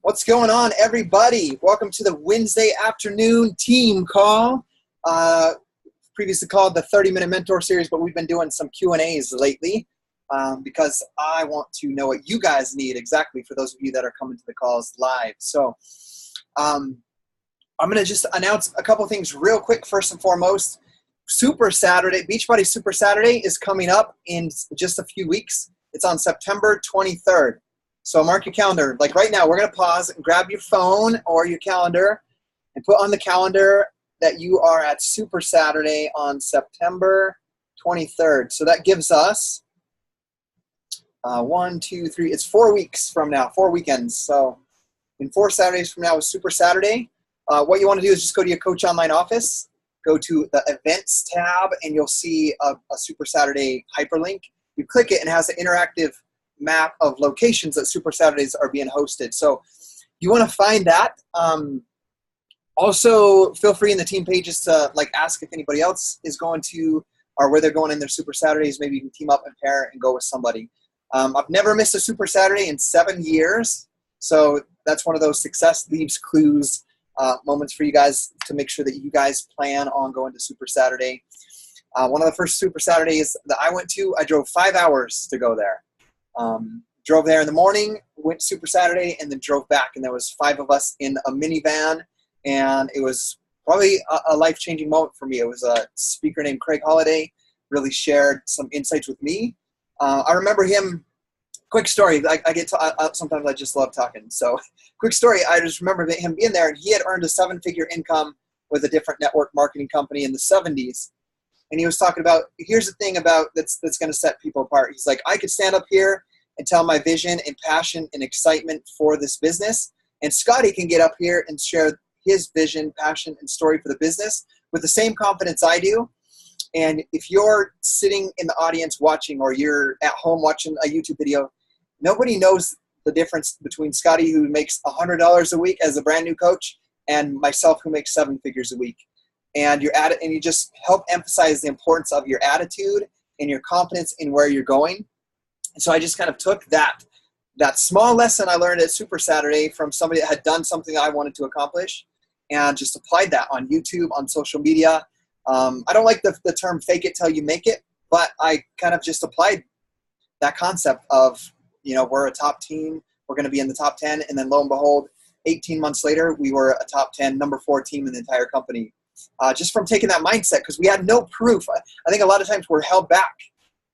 What's going on, everybody? Welcome to the Wednesday afternoon team call. Previously called the 30-minute mentor series, but we've been doing some Q&As lately because I want to know what you guys need exactly for those of you that are coming to the calls live. So I'm going to just announce a couple things real quick. First and foremost, Super Saturday, Beachbody Super Saturday is coming up in just a few weeks. It's on September 23rd. So mark your calendar. Like right now, we're going to pause and grab your phone or your calendar and put on the calendar that you are at Super Saturday on September 23rd. So that gives us 3, it's 4 weeks from now, 4 weekends. So in 4 Saturdays from now is Super Saturday. What you want to do is just go to your Coach Online office, go to the events tab, and you'll see a Super Saturday hyperlink. You click it and it has an interactive map of locations that Super Saturdays are being hosted. So you want to find that. Also, feel free in the team pages to ask if anybody else is going to or where they're going in their Super Saturdays. Maybe you can team up and pair and go with somebody. I've never missed a Super Saturday in 7 years. So that's one of those success leaves clues moments for you guys to make sure that you guys plan on going to Super Saturday. One of the first Super Saturdays that I went to, I drove 5 hours to go there. Drove there in the morning, went Super Saturday, and then drove back. And there was 5 of us in a minivan, and it was probably a life-changing moment for me. It was a speaker named Craig Holiday, really shared some insights with me. I remember him. Quick story. Sometimes I just love talking. So quick story. I just remember him being there, and he had earned a 7-figure income with a different network marketing company in the 70s. And he was talking about, here's the thing about that's going to set people apart. He's like, I could stand up here and tell my vision and passion and excitement for this business. And Scottie can get up here and share his vision, passion, and story for the business with the same confidence I do. And if you're sitting in the audience watching, or you're at home watching a YouTube video, nobody knows the difference between Scottie, who makes $100 a week as a brand new coach, and myself, who makes 7 figures a week. And you just help emphasize the importance of your attitude and your confidence in where you're going. And so I just kind of took that small lesson I learned at Super Saturday from somebody that had done something I wanted to accomplish, and just applied that on YouTube, on social media. I don't like the term fake it till you make it, but I kind of just applied that concept of, we're a top team, we're going to be in the top 10. And then lo and behold, 18 months later, we were a top 10, number 4 team in the entire company. Just from taking that mindset, because we had no proof. I think a lot of times we're held back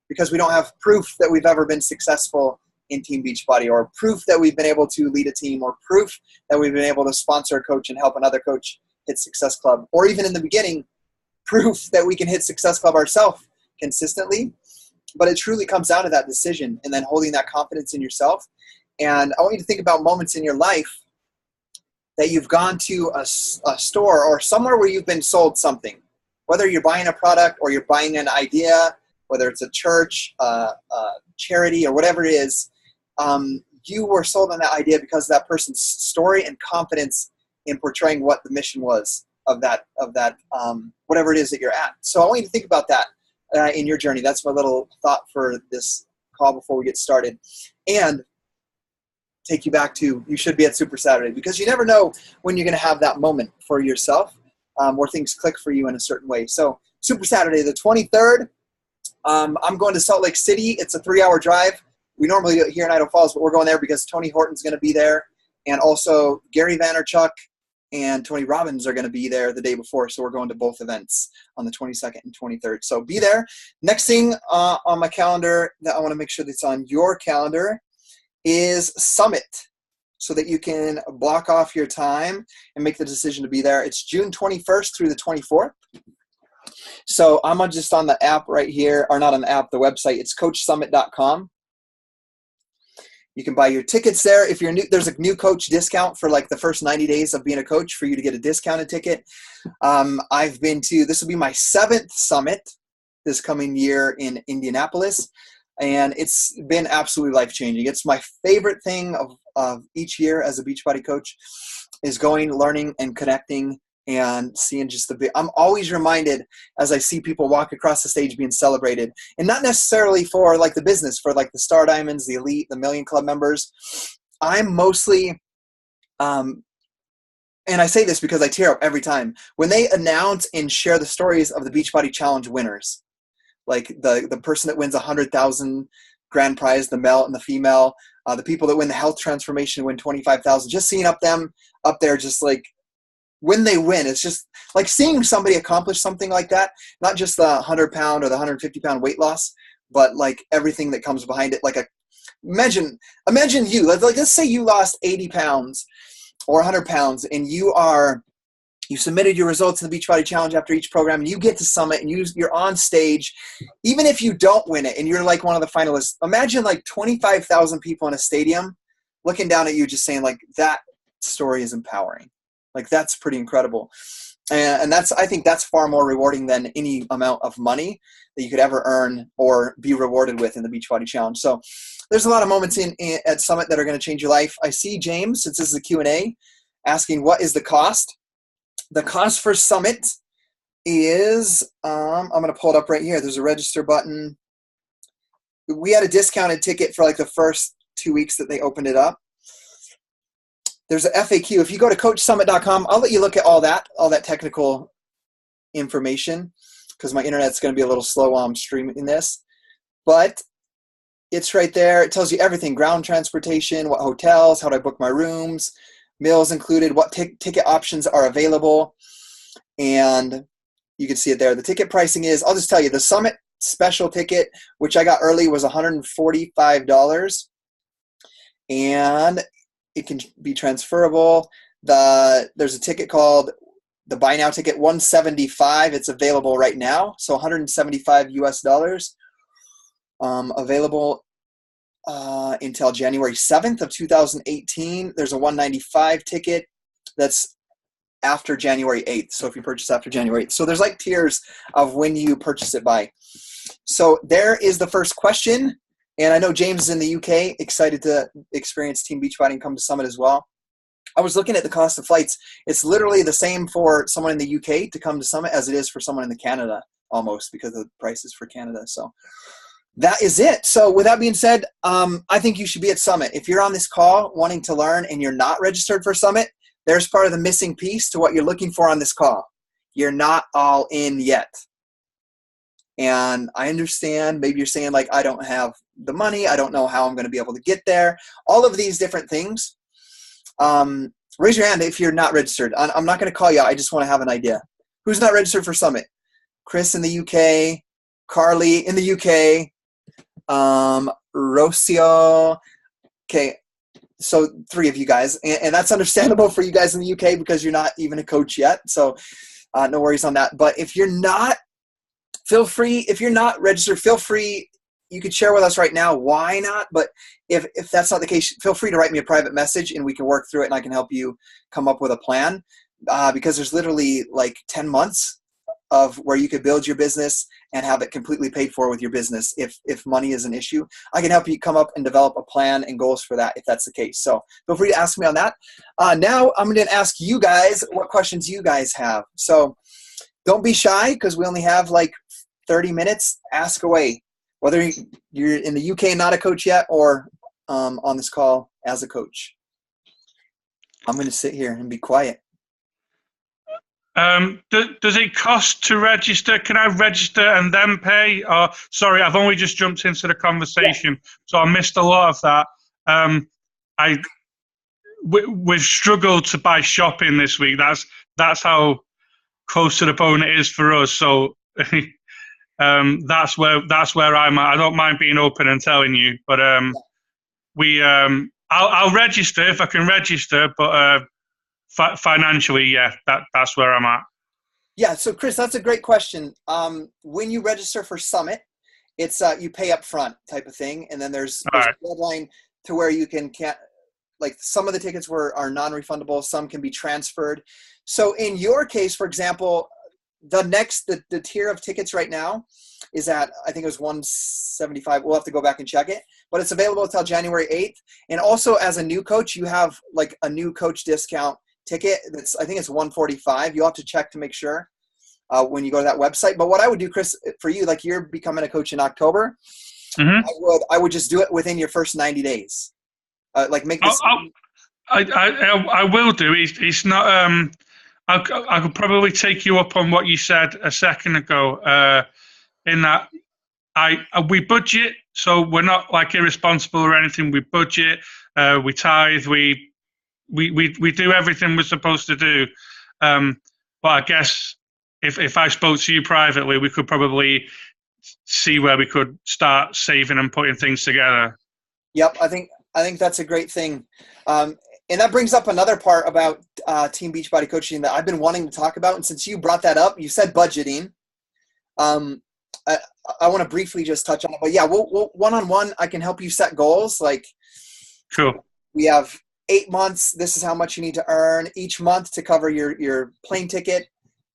because we don't have proof that we've ever been successful in Team Beachbody, or proof that we've been able to lead a team, or proof that we've been able to sponsor a coach and help another coach hit Success Club, or even in the beginning, proof that we can hit Success Club ourselves consistently. But it truly comes down to that decision and then holding that confidence in yourself. And I want you to think about moments in your life that you've gone to a store or somewhere where you've been sold something, whether you're buying a product or you're buying an idea, whether it's a church, charity, or whatever it is. You were sold on that idea because of that person's story and confidence in portraying what the mission was of that whatever it is that you're at. So I want you to think about that in your journey. That's my little thought for this call before we get started. And take you back to, you should be at Super Saturday, because you never know when you're going to have that moment for yourself where things click for you in a certain way. So Super Saturday, the 23rd, I'm going to Salt Lake City. It's a 3-hour drive. We normally do it here in Idaho Falls, but we're going there because Tony Horton's going to be there. And also Gary Vaynerchuk and Tony Robbins are going to be there the day before. So we're going to both events on the 22nd and 23rd. So be there. Next thing on my calendar that I want to make sure that's on your calendar is Summit, so that you can block off your time and make the decision to be there. It's June 21st through the 24th. So I'm just on the app right here, or not on the app, the website. It's coachsummit.com. You can buy your tickets there. If you're new, there's a new coach discount for the first 90 days of being a coach for you to get a discounted ticket. This will be my 7th summit this coming year in Indianapolis. And it's been absolutely life-changing. It's my favorite thing of each year as a Beachbody coach is going, learning, and connecting and seeing just I'm always reminded as I see people walk across the stage being celebrated, and not necessarily for the business, for the Star Diamonds, the Elite, the Million Club members. I'm mostly And I say this because I tear up every time when they announce and share the stories of the Beachbody Challenge winners, like the person that wins 100,000 grand prize, the male and the female, the people that win the health transformation win 25,000. Just seeing them up there, just like when they win, it's just like seeing somebody accomplish something like that. Not just the 100-pound or the 150-pound weight loss, but like everything that comes behind it. Like imagine you. Let's say you lost 80 pounds or 100 pounds, and you submitted your results in the Beachbody Challenge after each program, and you get to summit, and you're on stage, even if you don't win it, and you're like one of the finalists. Imagine like 25,000 people in a stadium looking down at you, just saying like, that story is empowering. Like that's pretty incredible. And I think that's far more rewarding than any amount of money that you could ever earn or be rewarded with in the Beachbody Challenge. So there's a lot of moments at Summit that are going to change your life. I see James, since this is a Q&A, asking what is the cost? The cost for Summit is, I'm going to pull it up right here. There's a register button. We had a discounted ticket for like the first 2 weeks that they opened it up. There's an FAQ. If you go to coachsummit.com, I'll let you look at all that technical information because my internet's going to be a little slow while I'm streaming this. But it's right there. It tells you everything: ground transportation, what hotels, how do I book my rooms, meals included, what ticket options are available. And you can see it there. The ticket pricing is, I'll just tell you, the Summit special ticket, which I got early, was $145. And it can be transferable. There's a ticket called the Buy Now ticket, $175. It's available right now. So $175 US. Available until January 7th of 2018. There's a $195 ticket that's after January 8th. So if you purchase after January 8th. So there's like tiers of when you purchase it by. So there is the first question. And I know James is in the UK, excited to experience Team Beachbody and come to Summit as well. I was looking at the cost of flights. It's literally the same for someone in the UK to come to Summit as it is for someone in the Canada, almost, because of the prices for Canada. So that is it. So with that being said, I think you should be at Summit. If you're on this call wanting to learn and you're not registered for Summit, there's part of the missing piece to what you're looking for on this call. You're not all in yet. And I understand maybe you're saying like, I don't have the money. I don't know how I'm going to be able to get there. All of these different things. Raise your hand if you're not registered. I'm not going to call you out. I just want to have an idea. Who's not registered for Summit? Chris in the UK, Carly in the UK, Rocio. Okay. So 3 of you guys, and that's understandable for you guys in the UK because you're not even a coach yet. So no worries on that. But if you're not, feel free. If you're not registered, feel free. You could share with us right now why not. But if that's not the case, feel free to write me a private message and we can work through it and I can help you come up with a plan because there's literally like 10 months of where you could build your business and have it completely paid for with your business. If money is an issue, I can help you come up and develop a plan and goals for that if that's the case. So feel free to ask me on that. Now I'm going to ask you guys what questions you guys have. So don't be shy because we only have like 30 minutes. Ask away. Whether you're in the UK not a coach yet or on this call as a coach. I'm going to sit here and be quiet. Does it cost to register? Can I register and then pay? Or sorry, I've only just jumped into the conversation, so I missed a lot of that. We've struggled to buy shopping this week. That's how close to the bone it is for us. So that's where I'm at. I don't mind being open and telling you, but I'll register if I can register, but financially, yeah, that's where I'm at. Yeah, so Chris, that's a great question. When you register for Summit, it's you pay up front type of thing, and then there's a deadline to where you can't, like some of the tickets are non-refundable, some can be transferred. So in your case, for example, the tier of tickets right now is at, I think it was $175. We'll have to go back and check it, but it's available until January 8th. And also as a new coach, you have like a new coach discount ticket that's, I think it's $145. You'll have to check to make sure when you go to that website. But what I would do, Chris, for you, like you're becoming a coach in October, I would just do it within your first 90 days. Like make this. I will do. It's not. I could probably take you up on what you said a second ago. In that we budget, so we're not like irresponsible or anything. We budget. We tithe. We do everything we're supposed to do. But I guess if I spoke to you privately, we could probably see where we could start saving and putting things together. Yep, I think that's a great thing. And that brings up another part about Team Beachbody coaching that I've been wanting to talk about. And since you brought that up, you said budgeting. I want to briefly just touch on it. But yeah, we'll one-on-one, I can help you set goals. Like, cool. We have 8 months. This is how much you need to earn each month to cover your plane ticket,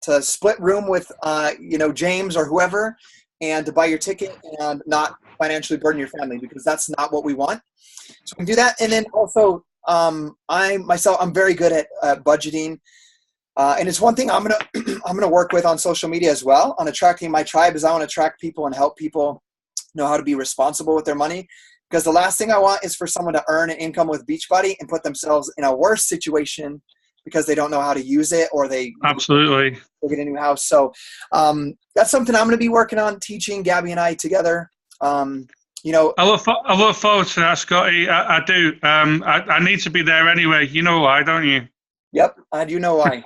to split room with James or whoever, and to buy your ticket and not financially burden your family, because that's not what we want. So we can do that. And then also, I'm very good at budgeting. And it's one thing I'm gonna work with on social media as well, on attracting my tribe, is I want to attract people and help people know how to be responsible with their money. Because the last thing I want is for someone to earn an income with Beachbody and put themselves in a worse situation because they don't know how to use it, or they absolutely get a new house. So that's something I'm going to be working on, teaching Gabby and I together. I look forward to that, Scotty. I do. I need to be there anyway. You know why, don't you? Yep, I do know why.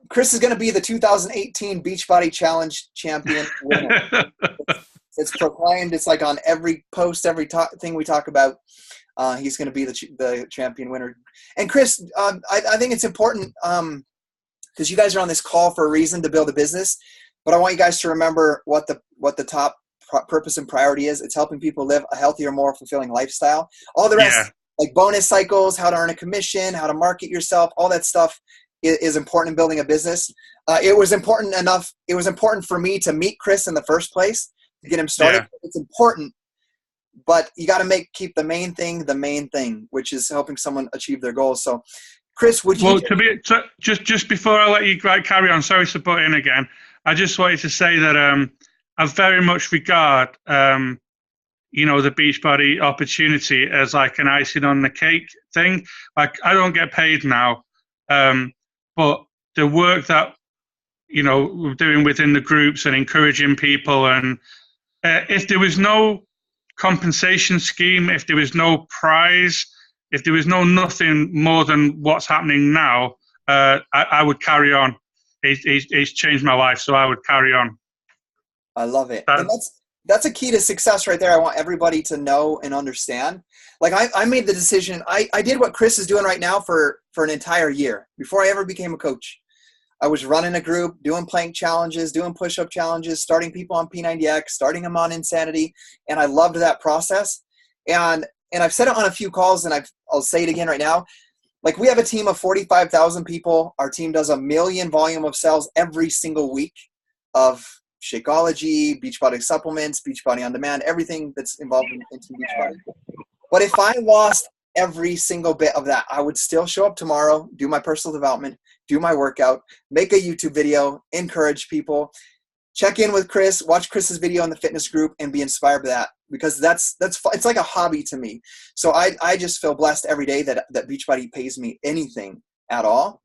Chris is going to be the 2018 Beachbody Challenge champion winner. It's proclaimed. It's like on every post, every thing we talk about. He's going to be the champion winner. And Chris, I think it's important because you guys are on this call for a reason, to build a business. But I want you guys to remember what the top purpose and priority is. It's helping people live a healthier, more fulfilling lifestyle. All the rest, like bonus cycles, how to earn a commission, how to market yourself, all that stuff is important in building a business. It was important for me to meet Chris in the first place, to get him started. Yeah. It's important, but you got to keep the main thing, which is helping someone achieve their goals. So, Chris, would you? Well, just before I let you carry on, sorry to butt in again. I just wanted to say that I very much regard the Beachbody opportunity as like an icing on the cake thing. Like, I don't get paid now, but the work that we're doing within the groups and encouraging people, and if there was no compensation scheme, if there was no prize, if there was nothing more than what's happening now, I would carry on. It's changed my life, so I would carry on. I love it. And that's a key to success right there. I want everybody to know and understand. Like, I made the decision. I did what Chris is doing right now for an entire year before I ever became a coach. I was running a group, doing plank challenges, doing push-up challenges, starting people on P90X, starting them on Insanity. And I loved that process. And I've said it on a few calls, and I'll say it again right now. Like, we have a team of 45,000 people. Our team does 1 million volume of sales every single week of Shakeology, Beachbody supplements, Beachbody on demand, everything that's involved in Team Beachbody. But if I lost every single bit of that, I would still show up tomorrow, do my personal development, do my workout, make a YouTube video, encourage people, check in with Chris, watch Chris's video in the fitness group, and be inspired by that, because it's like a hobby to me. So I just feel blessed every day that Beachbody pays me anything at all.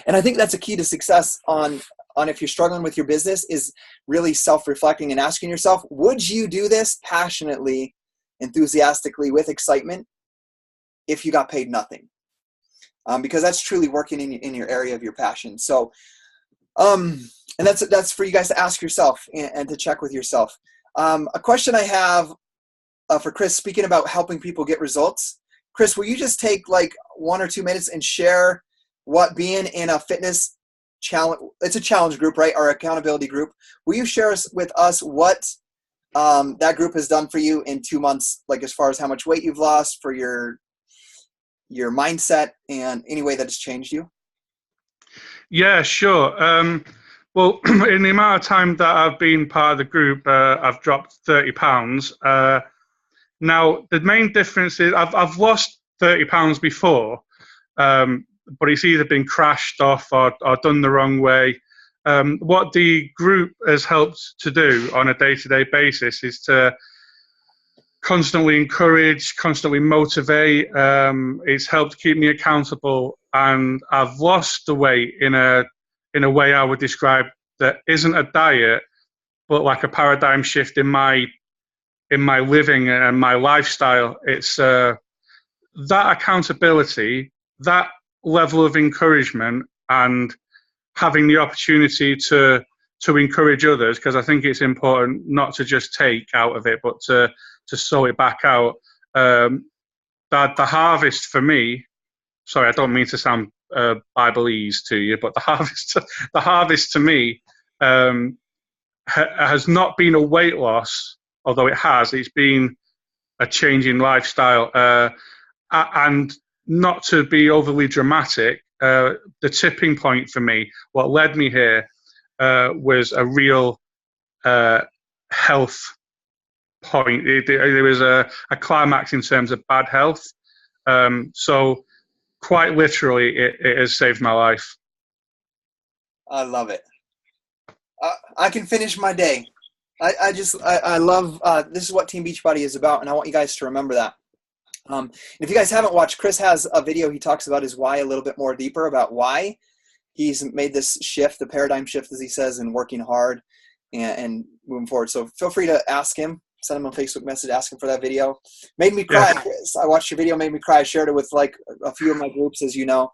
And I think that's a key to success on if you're struggling with your business, is really self-reflecting and asking yourself, would you do this passionately, enthusiastically, with excitement if you got paid nothing? Because that's truly working in your area of your passion. So, and that's for you guys to ask yourself and to check with yourself. A question I have for Chris, speaking about helping people get results. Chris, will you just take like 1 or 2 minutes and share what being in a fitness challenge, it's a challenge group, right? Our accountability group. Will you share with us what that group has done for you in 2 months, like as far as how much weight you've lost, for your mindset, and any way that has changed you? Yeah, sure. Well, in the amount of time that I've been part of the group, I've dropped 30 pounds. Now, the main difference is I've lost 30 pounds before, but it's either been crashed off or done the wrong way. What the group has helped to do on a day-to-day basis is to constantly encourage, constantly motivate. It's helped keep me accountable, and I've lost the weight in a way I would describe that isn't a diet, but like a paradigm shift in my living and my lifestyle. It's that accountability, that level of encouragement, and having the opportunity to encourage others, because I think it's important not to just take out of it, but to sow it back out. That the harvest for me, sorry, I don't mean to sound Bibleese to you, but the harvest to me has not been a weight loss, although it has. It's been a change in lifestyle, and not to be overly dramatic. The tipping point for me, what led me here, was a real health point. There was a climax in terms of bad health. So quite literally, it has saved my life. I love it. I can finish my day. I love, this is what Team Beachbody is about, and I want you guys to remember that. If you guys haven't watched, Chris has a video. He talks about his why a little bit more deeper, about why he's made this shift, the paradigm shift, as he says, and working hard and moving forward. So feel free to ask him, send him a Facebook message, ask him for that video. Made me cry, Chris. I watched your video, made me cry. I shared it with like a few of my groups, as you know.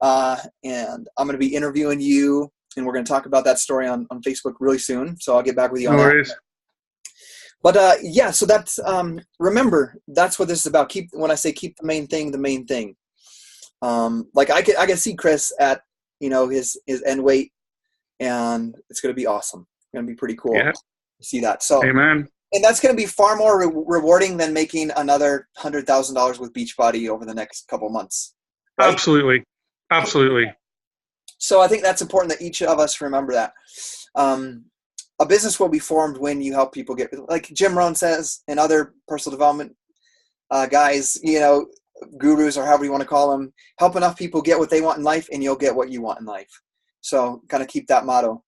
And I'm going to be interviewing you, and we're going to talk about that story on Facebook really soon. So I'll get back with you on that. But yeah, so that's remember, that's what this is about. When I say keep the main thing, the main thing. Like I can see Chris at, you know, his end weight, and it's going to be awesome. It's going to be pretty cool to see that. So, amen. And that's going to be far more rewarding than making another $100,000 with Beachbody over the next couple months. Right? Absolutely. So I think that's important that each of us remember that. A business will be formed when you help people get, like Jim Rohn says, and other personal development guys, you know, gurus, or however you want to call them, help enough people get what they want in life, and you'll get what you want in life. So kind of keep that motto.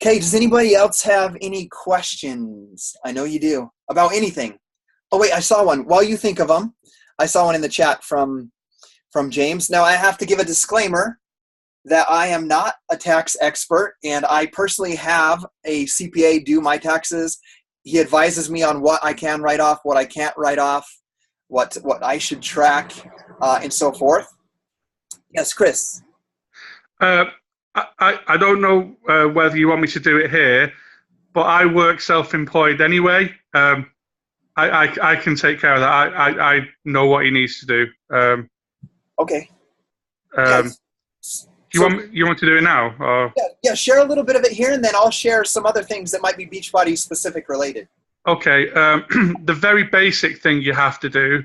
Okay, does anybody else have any questions? I know you do, about anything. Oh, wait, I saw one. While you think of them, I saw one in the chat from James. Now, I have to give a disclaimer that I am not a tax expert, and I personally have a CPA do my taxes. He advises me on what I can write off, what I can't write off, what I should track, and so forth. Yes, Chris. I don't know whether you want me to do it here, but I work self-employed anyway. I can take care of that. I know what he needs to do. Okay. Yes. You want to do it now? Or? Yeah, share a little bit of it here, and then I'll share some other things that might be Beachbody specific related. Okay. The very basic thing you have to do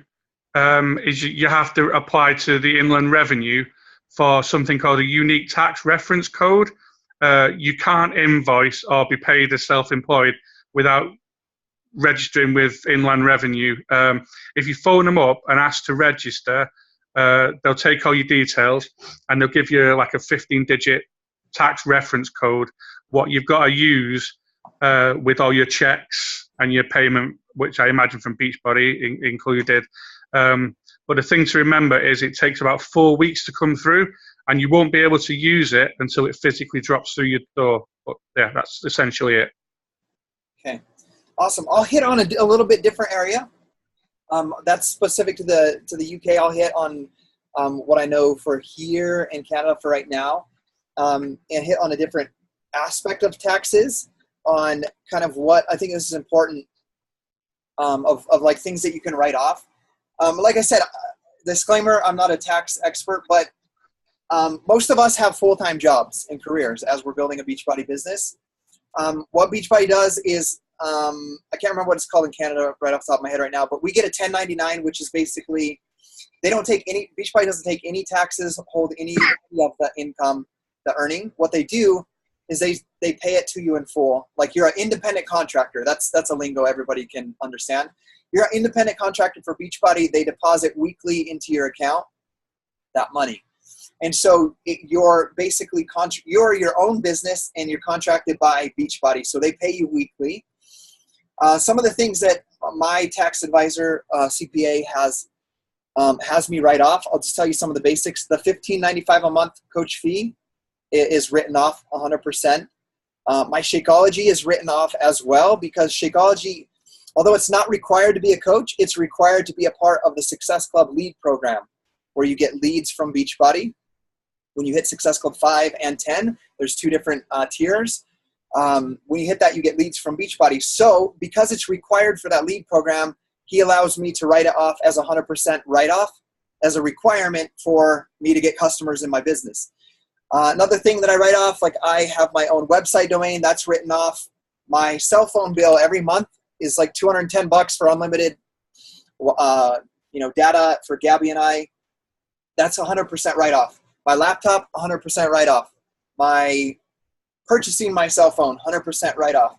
is you have to apply to the Inland Revenue for something called a unique tax reference code. You can't invoice or be paid as self-employed without registering with Inland Revenue. If you phone them up and ask to register, they'll take all your details, and they'll give you like a 15-digit tax reference code. What you've got to use with all your checks and your payment, which I imagine from Beachbody included. But the thing to remember is it takes about 4 weeks to come through, and you won't be able to use it until it physically drops through your door. But yeah, that's essentially it. Okay, awesome. I'll hit on a little bit different area. That's specific to the UK. I'll hit on what I know for here in Canada for right now, and hit on a different aspect of taxes, on kind of what I think this is important, of like things that you can write off. Like I said, disclaimer, I'm not a tax expert, but most of us have full-time jobs and careers as we're building a Beachbody business. What Beachbody does is, I can't remember what it's called in Canada right off the top of my head right now, but we get a 1099, which is basically, they don't take any, Beachbody doesn't take any taxes, hold any of the income, the earning. What they do is they pay it to you in full. Like, you're an independent contractor. That's a lingo everybody can understand. You're an independent contractor for Beachbody. They deposit weekly into your account that money. And so you're basically, you're your own business, and you're contracted by Beachbody. So they pay you weekly. Some of the things that my tax advisor, CPA, has me write off. I'll just tell you some of the basics. The $15.95 a month coach fee is written off 100%. My Shakeology is written off as well, because Shakeology, although it's not required to be a coach, it's required to be a part of the Success Club lead program, where you get leads from Beachbody. When you hit Success Club 5 and 10, there's 2 different tiers. When you hit that, you get leads from Beachbody. So because it's required for that lead program, he allows me to write it off as 100% write-off as a requirement for me to get customers in my business. Another thing that I write off, like I have my own website domain, that's written off. My cell phone bill every month is like $210 for unlimited data for Gabby and I. That's 100% write-off. My laptop, 100% write-off. My purchasing my cell phone, 100% write-off.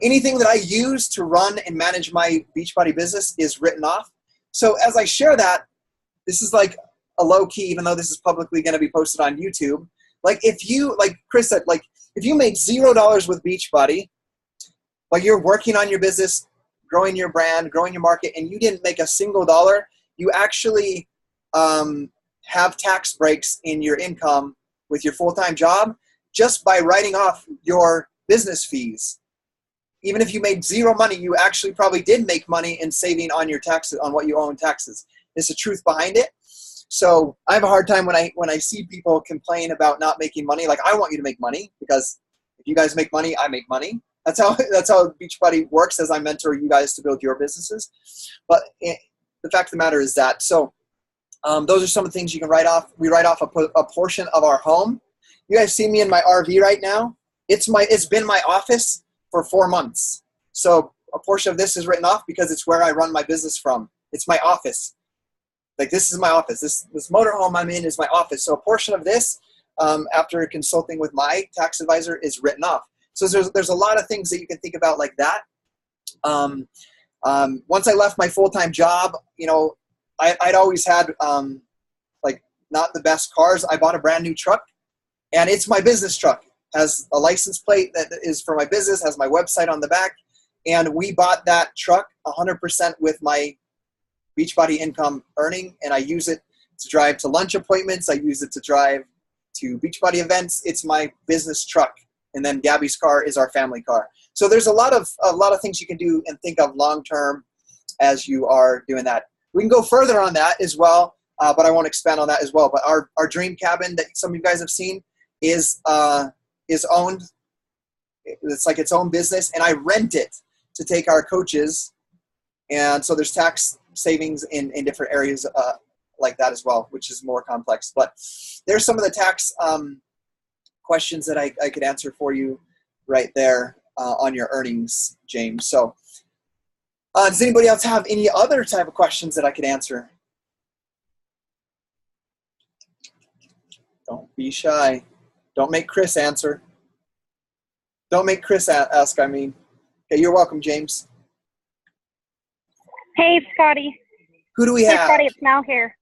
Anything that I use to run and manage my Beachbody business is written off. So as I share that, this is like a low key, even though this is publicly going to be posted on YouTube. Like if you, like Chris said, like if you made $0 with Beachbody, but you're working on your business, growing your brand, growing your market, and you didn't make a single dollar, you actually have tax breaks in your income with your full-time job just by writing off your business fees. Even if you made zero money, you actually probably did make money in saving on your taxes, on what you owe in taxes. There's the truth behind it. So I have a hard time when I see people complain about not making money. Like, I want you to make money, because if you guys make money, I make money. That's how Beachbody works, as I mentor you guys to build your businesses. But the fact of the matter is that. So those are some of the things you can write off. We write off a portion of our home. You guys see me in my RV right now. It's been my office for 4 months. So a portion of this is written off because it's where I run my business from. It's my office. Like, this is my office. This motorhome I'm in is my office. So a portion of this, after consulting with my tax advisor, is written off. So there's a lot of things that you can think about like that. Once I left my full-time job, I'd always had like not the best cars. I bought a brand new truck, and it's my business truck. Has a license plate that is for my business, has my website on the back, and we bought that truck 100% with my Beachbody income earning, and I use it to drive to lunch appointments. I use it to drive to Beachbody events. It's my business truck, and then Gabby's car is our family car. So there's a lot of things you can do and think of long term as you are doing that. We can go further on that as well, but I won't expand on that as well. But our dream cabin that some of you guys have seen is owned. It's like its own business, and I rent it to take our coaches. And so there's tax savings in different areas like that as well, which is more complex. But there's some of the tax questions that I could answer for you right there on your earnings, James. So does anybody else have any other type of questions that I could answer? Don't be shy. Don't make Chris answer. Don't make Chris ask, I mean. Okay, you're welcome, James. Hey, Scottie. Who do we have? Hey, Scottie, it's Mel here.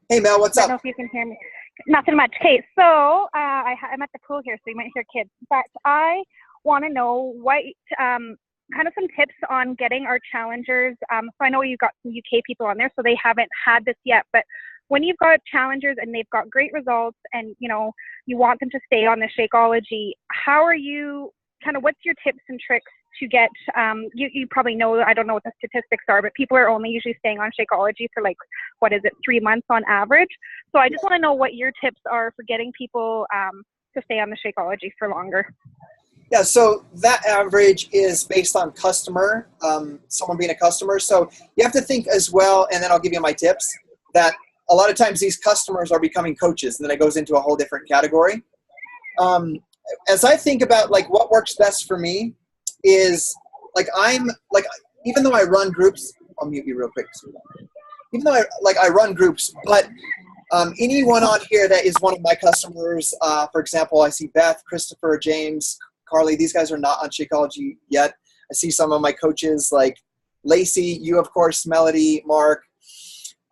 Hey, Mel, what's up? I don't know if you can hear me. Nothing much. Okay, so I'm at the pool here, so you might hear kids. But I want to know what kind of some tips on getting our challengers. So I know you've got some UK people on there, so they haven't had this yet. But when you've got challengers and they've got great results, and you want them to stay on the Shakeology, how are you? What's your tips and tricks to get, you probably know, I don't know what the statistics are, but people are only usually staying on Shakeology for 3 months on average. So I just want to know what your tips are for getting people to stay on the Shakeology for longer. Yeah, so that average is based on customer, someone being a customer. So you have to think as well, and then I'll give you my tips, that a lot of times these customers are becoming coaches, and then it goes into a whole different category. As I think about what works best for me is even though I run groups, I'll mute you real quick. Even though I run groups, but anyone on here that is one of my customers, for example, I see Beth, Christopher, James, Carly, these guys are not on Shakeology yet. I see some of my coaches like Lacey, you of course, Melody, Mark.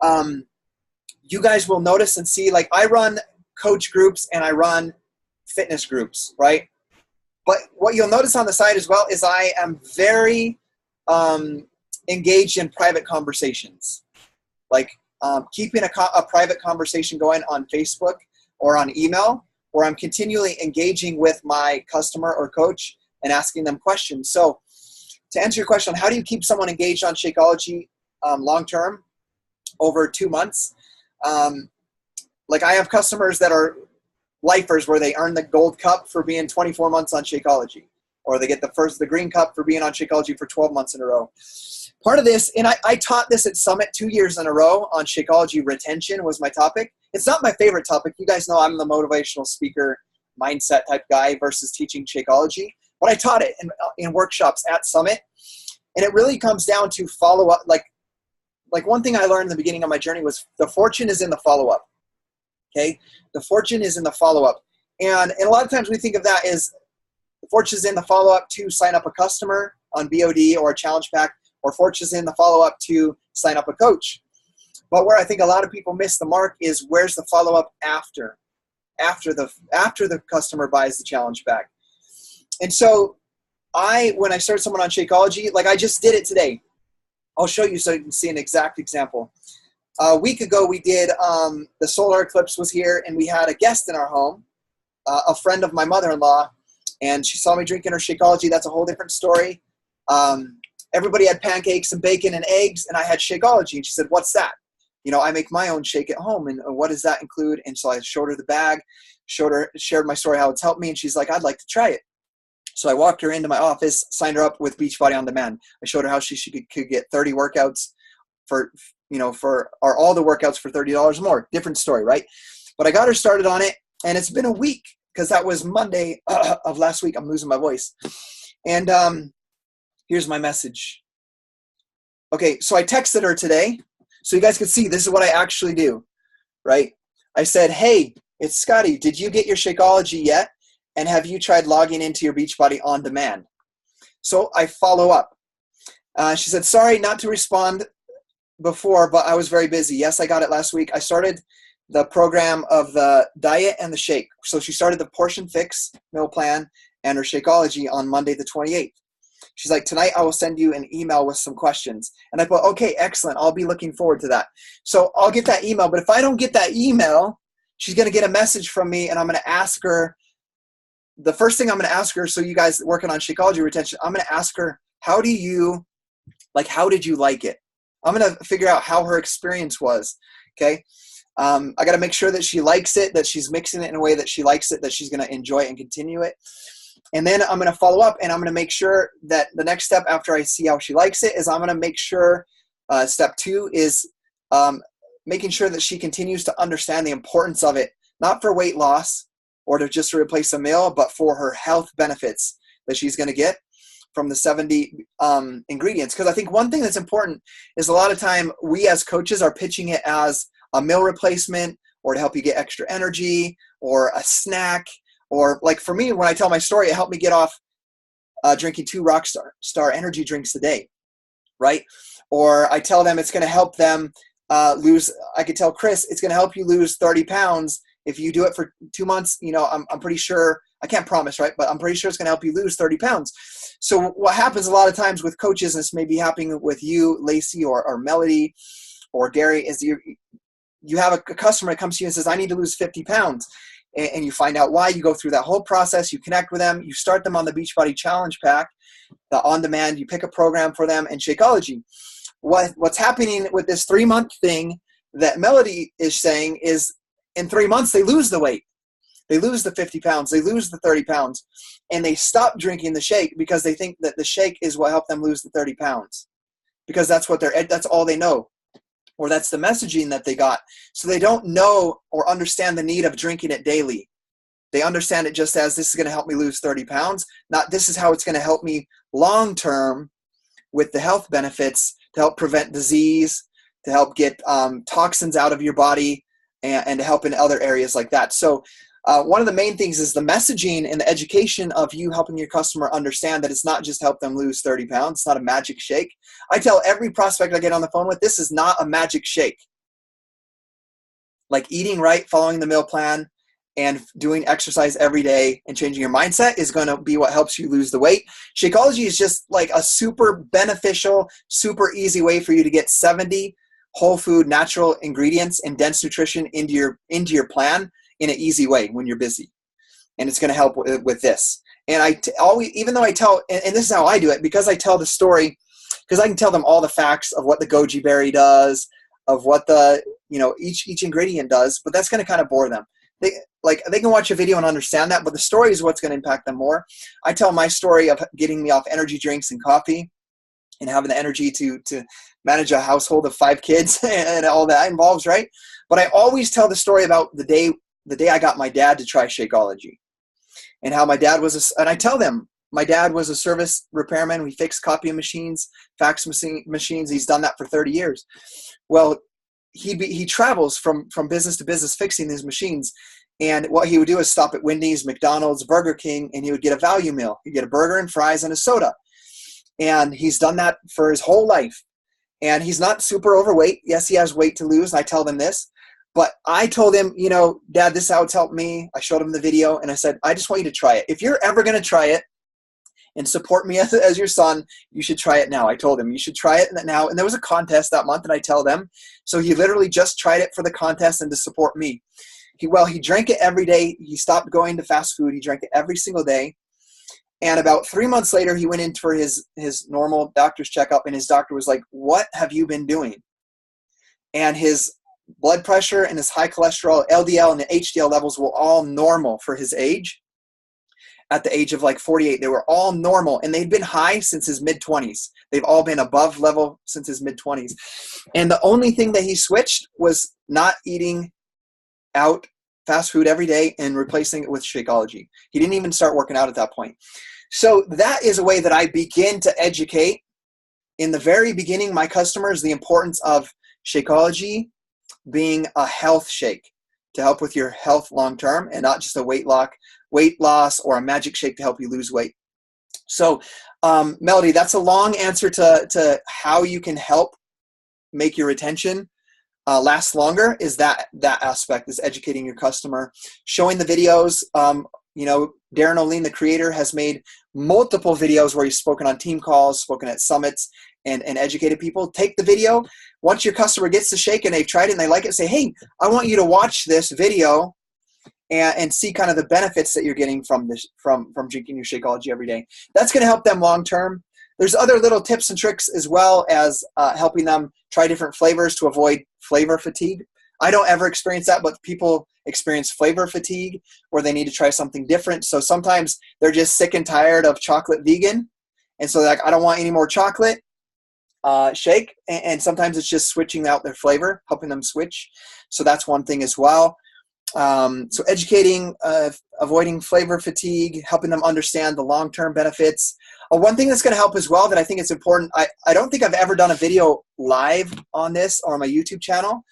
You guys will notice and see, I run coach groups and I run fitness groups, right? But what you'll notice on the side as well is I am very engaged in private conversations, like keeping a private conversation going on Facebook or on email, where I'm continually engaging with my customer or coach and asking them questions. So to answer your question, how do you keep someone engaged on Shakeology long-term over 2 months? Like I have customers that are lifers where they earn the gold cup for being 24 months on Shakeology, or they get the green cup for being on Shakeology for 12 months in a row. Part of this, and I taught this at Summit 2 years in a row on Shakeology. Retention was my topic. It's not my favorite topic. You guys know I'm the motivational speaker mindset type guy versus teaching Shakeology, but I taught it in workshops at Summit. And it really comes down to follow up. Like one thing I learned in the beginning of my journey was the fortune is in the follow-up. Okay. The fortune is in the follow-up. And a lot of times we think of that as the fortune is in the follow-up to sign up a customer on BOD or a challenge pack, or fortune is in the follow-up to sign up a coach. But where I think a lot of people miss the mark is where's the follow-up after the customer buys the challenge pack. And so when I start someone on Shakeology, like I just did it today. I'll show you so you can see an exact example. A week ago, we did, the solar eclipse was here, and we had a guest in our home, a friend of my mother-in-law, and she saw me drinking her Shakeology. That's a whole different story. Everybody had pancakes and bacon and eggs, and I had Shakeology. And she said, "What's that?" You know, I make my own shake at home, and what does that include? And so I showed her the bag, shared my story, how it's helped me, and she's like, "I'd like to try it." So I walked her into my office, signed her up with Beachbody On Demand. I showed her how she could get 30 workouts for all the workouts for $30 more. Different story, right? But I got her started on it, and it's been a week because that was Monday of last week. I'm losing my voice. And here's my message. Okay, so I texted her today so you guys can see this is what I actually do, right? I said, "Hey, it's Scottie. Did you get your Shakeology yet? And have you tried logging into your Beachbody On Demand?" So I follow up. She said, "Sorry not to respond before, but I was very busy. Yes, I got it last week. I started the program of the diet and the shake." So she started the portion fix meal plan and her Shakeology on Monday the 28th. She's like, "Tonight I will send you an email with some questions." And I put, "Okay, excellent. I'll be looking forward to that." So I'll get that email. But if I don't get that email, she's going to get a message from me, and I'm going to ask her, the first thing I'm going to ask her, so you guys working on Shakeology retention, I'm going to ask her, how did you like it? I'm going to figure out how her experience was. Okay. I got to make sure that she likes it, that she's mixing it in a way that she likes it, that she's going to enjoy it and continue it. And then I'm going to follow up, and I'm going to make sure that the next step after I see how she likes it is I'm going to make sure step 2 is making sure that she continues to understand the importance of it, not for weight loss or to just replace a meal, but for her health benefits that she's going to get from the 70 ingredients. Because I think one thing that's important is a lot of time we as coaches are pitching it as a meal replacement or to help you get extra energy or a snack. Or like for me, when I tell my story, it helped me get off drinking 2 Rockstar energy drinks a day, right? Or I tell them it's going to help them lose. I could tell Chris it's going to help you lose 30 pounds if you do it for 2 months. You know, I'm pretty sure, I can't promise, right? But I'm pretty sure it's going to help you lose 30 pounds. So what happens a lot of times with coaches, and this may be happening with you, Lacey, or Melody, or Gary, is you have a customer that comes to you and says, "I need to lose 50 pounds. And you find out why. You go through that whole process. You connect with them. You start them on the Beachbody Challenge Pack, the on-demand. You pick a program for them, and Shakeology. What's happening with this 3-month thing that Melody is saying is in 3 months they lose the weight. They lose the 50 pounds. They lose the 30 pounds. And they stop drinking the shake because they think that the shake is what helped them lose the 30 pounds. Because that's all they know. Or that's the messaging that they got. So they don't know or understand the need of drinking it daily. They understand it just as, this is going to help me lose 30 pounds. Not, this is how it's going to help me long-term with the health benefits to help prevent disease, to help get toxins out of your body, and to help in other areas like that. So one of the main things is the messaging and the education of you helping your customer understand that it's not just help them lose 30 pounds. It's not a magic shake. I tell every prospect I get on the phone with, this is not a magic shake. Like eating right, following the meal plan, and doing exercise every day and changing your mindset is going to be what helps you lose the weight. Shakeology is just like a super beneficial, super easy way for you to get 70 whole food, natural ingredients and dense nutrition into your plan in an easy way when you're busy. And it's going to help with this. And even though I tell, and this is how I do it, because I tell the story, because I can tell them all the facts of what the goji berry does, of what the, each ingredient does, but that's going to kind of bore them. They can watch a video and understand that, but the story is what's going to impact them more. I tell my story of getting me off energy drinks and coffee and having the energy to manage a household of 5 kids and all that involves, right? But I always tell the story about the day I got my dad to try Shakeology, and how my dad was, and I tell them, my dad was a service repairman. We fixed copy machines, fax machines. He's done that for 30 years. Well, he travels from business to business fixing these machines. And what he would do is stop at Wendy's, McDonald's, Burger King, and he would get a value meal. He'd get a burger and fries and a soda. And he's done that for his whole life. And he's not super overweight. Yes, he has weight to lose. And I tell them this. But I told him, Dad, this is how it's helped me. I showed him the video and I said, I just want you to try it. If you're ever going to try it and support me as your son, you should try it now. I told him you should try it now. And there was a contest that month, and I tell them. So he literally just tried it for the contest and to support me. He drank it every day. He stopped going to fast food. He drank it every single day. And about 3 months later, he went in for his normal doctor's checkup, and his doctor was like, what have you been doing? And his blood pressure and his high cholesterol, LDL and the HDL levels were all normal for his age. At the age of 48, they were all normal, and they'd been high since his mid-20s. They've all been above level since his mid-20s. And the only thing that he switched was not eating out fast food every day and replacing it with Shakeology. He didn't even start working out at that point. So that is a way that I begin to educate in the very beginning my customers the importance of Shakeology being a health shake to help with your health long term, and not just a weight loss or a magic shake to help you lose weight. So Melody, that's a long answer to how you can help make your retention last longer. Is that aspect is educating your customer, showing the videos. Darren O'Lean, the creator, has made multiple videos where he's spoken on team calls, spoken at summits, and educated people. Take the video. Once your customer gets the shake and they've tried it and they like it, say, hey, I want you to watch this video and see kind of the benefits that you're getting from drinking your Shakeology every day. That's going to help them long term. There's other little tips and tricks as well as helping them try different flavors to avoid flavor fatigue. I don't ever experience that, but people experience flavor fatigue where they need to try something different. So sometimes they're just sick and tired of chocolate vegan. And so they're like, I don't want any more chocolate shake. And sometimes it's just switching out their flavor, helping them switch. So that's one thing as well. So educating, avoiding flavor fatigue, helping them understand the long-term benefits. One thing that's going to help as well that I think is important, I don't think I've ever done a video live on this or on my YouTube channel,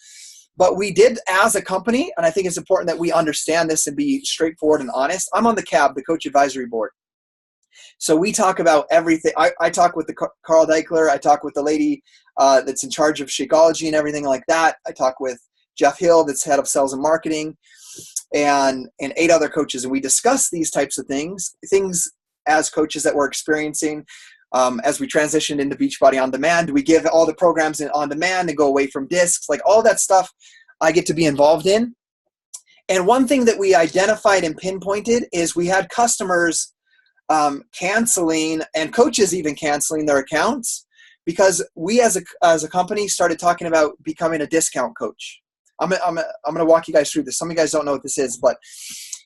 but we did as a company, and I think it's important that we understand this and be straightforward and honest. I'm on the CAB, the Coach Advisory Board. So we talk about everything. I talk with the Carl Deichler. I talk with the lady that's in charge of Shakeology and everything like that. I talk with Jeff Hill, that's head of sales and marketing, and 8 other coaches. And we discuss these types of things as coaches that we're experiencing as we transitioned into Beachbody On Demand. We give all the programs on demand and go away from discs, like all that stuff I get to be involved in. And one thing that we identified and pinpointed is we had customers canceling, and coaches even canceling their accounts, because we as a company started talking about becoming a discount coach. I'm going to walk you guys through this. Some of you guys don't know what this is, but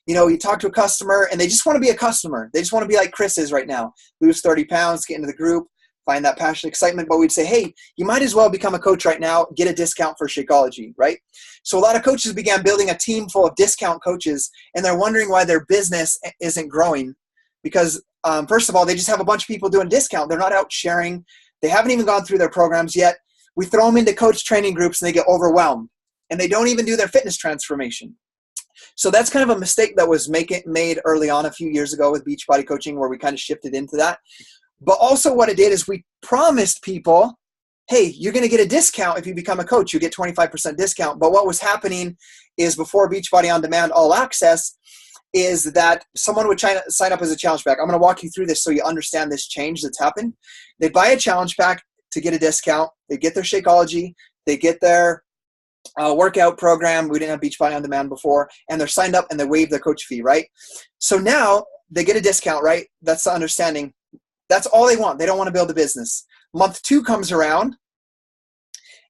you talk to a customer and they just want to be a customer. They just want to be like Chris is right now, lose 30 pounds, get into the group, find that passion, excitement. But we'd say, hey, you might as well become a coach right now, get a discount for Shakeology, right? So a lot of coaches began building a team full of discount coaches, and they're wondering why their business isn't growing. Because first of all, they just have a bunch of people doing discount. They're not out sharing. They haven't even gone through their programs yet. We throw them into coach training groups and they get overwhelmed, and they don't even do their fitness transformation. So that's kind of a mistake that was made early on a few years ago with Beachbody coaching, where we kind of shifted into that. But also what it did is we promised people hey, you're going to get a discount if you become a coach. You get 25% discount. But what was happening is before Beachbody On Demand All Access is that someone would sign up as a challenge pack. I'm going to walk you through this so you understand this change that's happened. They'd buy a challenge pack to get a discount. They get their Shakeology. They get their workout program. We didn't have Beachbody On Demand before. And they're signed up and they waive their coach fee, right? So now they get a discount, right? That's the understanding. That's all they want. They don't want to build a business. Month 2 comes around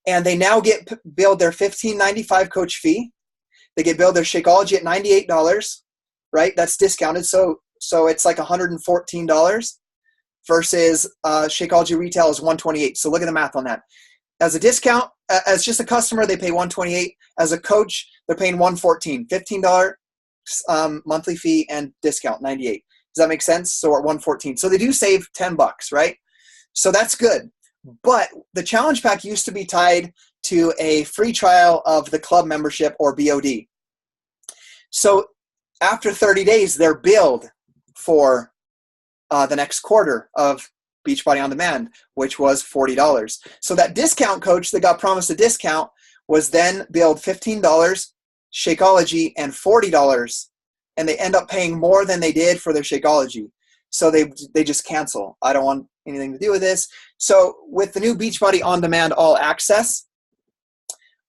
and they now get billed their $15.95 coach fee. They get billed their Shakeology at $98, right? That's discounted. So it's like $114 versus Shakeology retail is $128. So look at the math on that. As a discount, as just a customer, they pay $128. As a coach, they're paying $114, $15 monthly fee and discount $98. Does that make sense? So we're at $114. So they do save $10, right? So that's good. But the challenge pack used to be tied to a free trial of the club membership or BOD. So after 30 days, they're billed for the next quarter of Beachbody On Demand, which was $40. So that discount coach that got promised a discount was then billed $15, Shakeology, and $40. And they end up paying more than they did for their Shakeology. So they just cancel. I don't want anything to do with this. So with the new Beachbody On Demand All Access,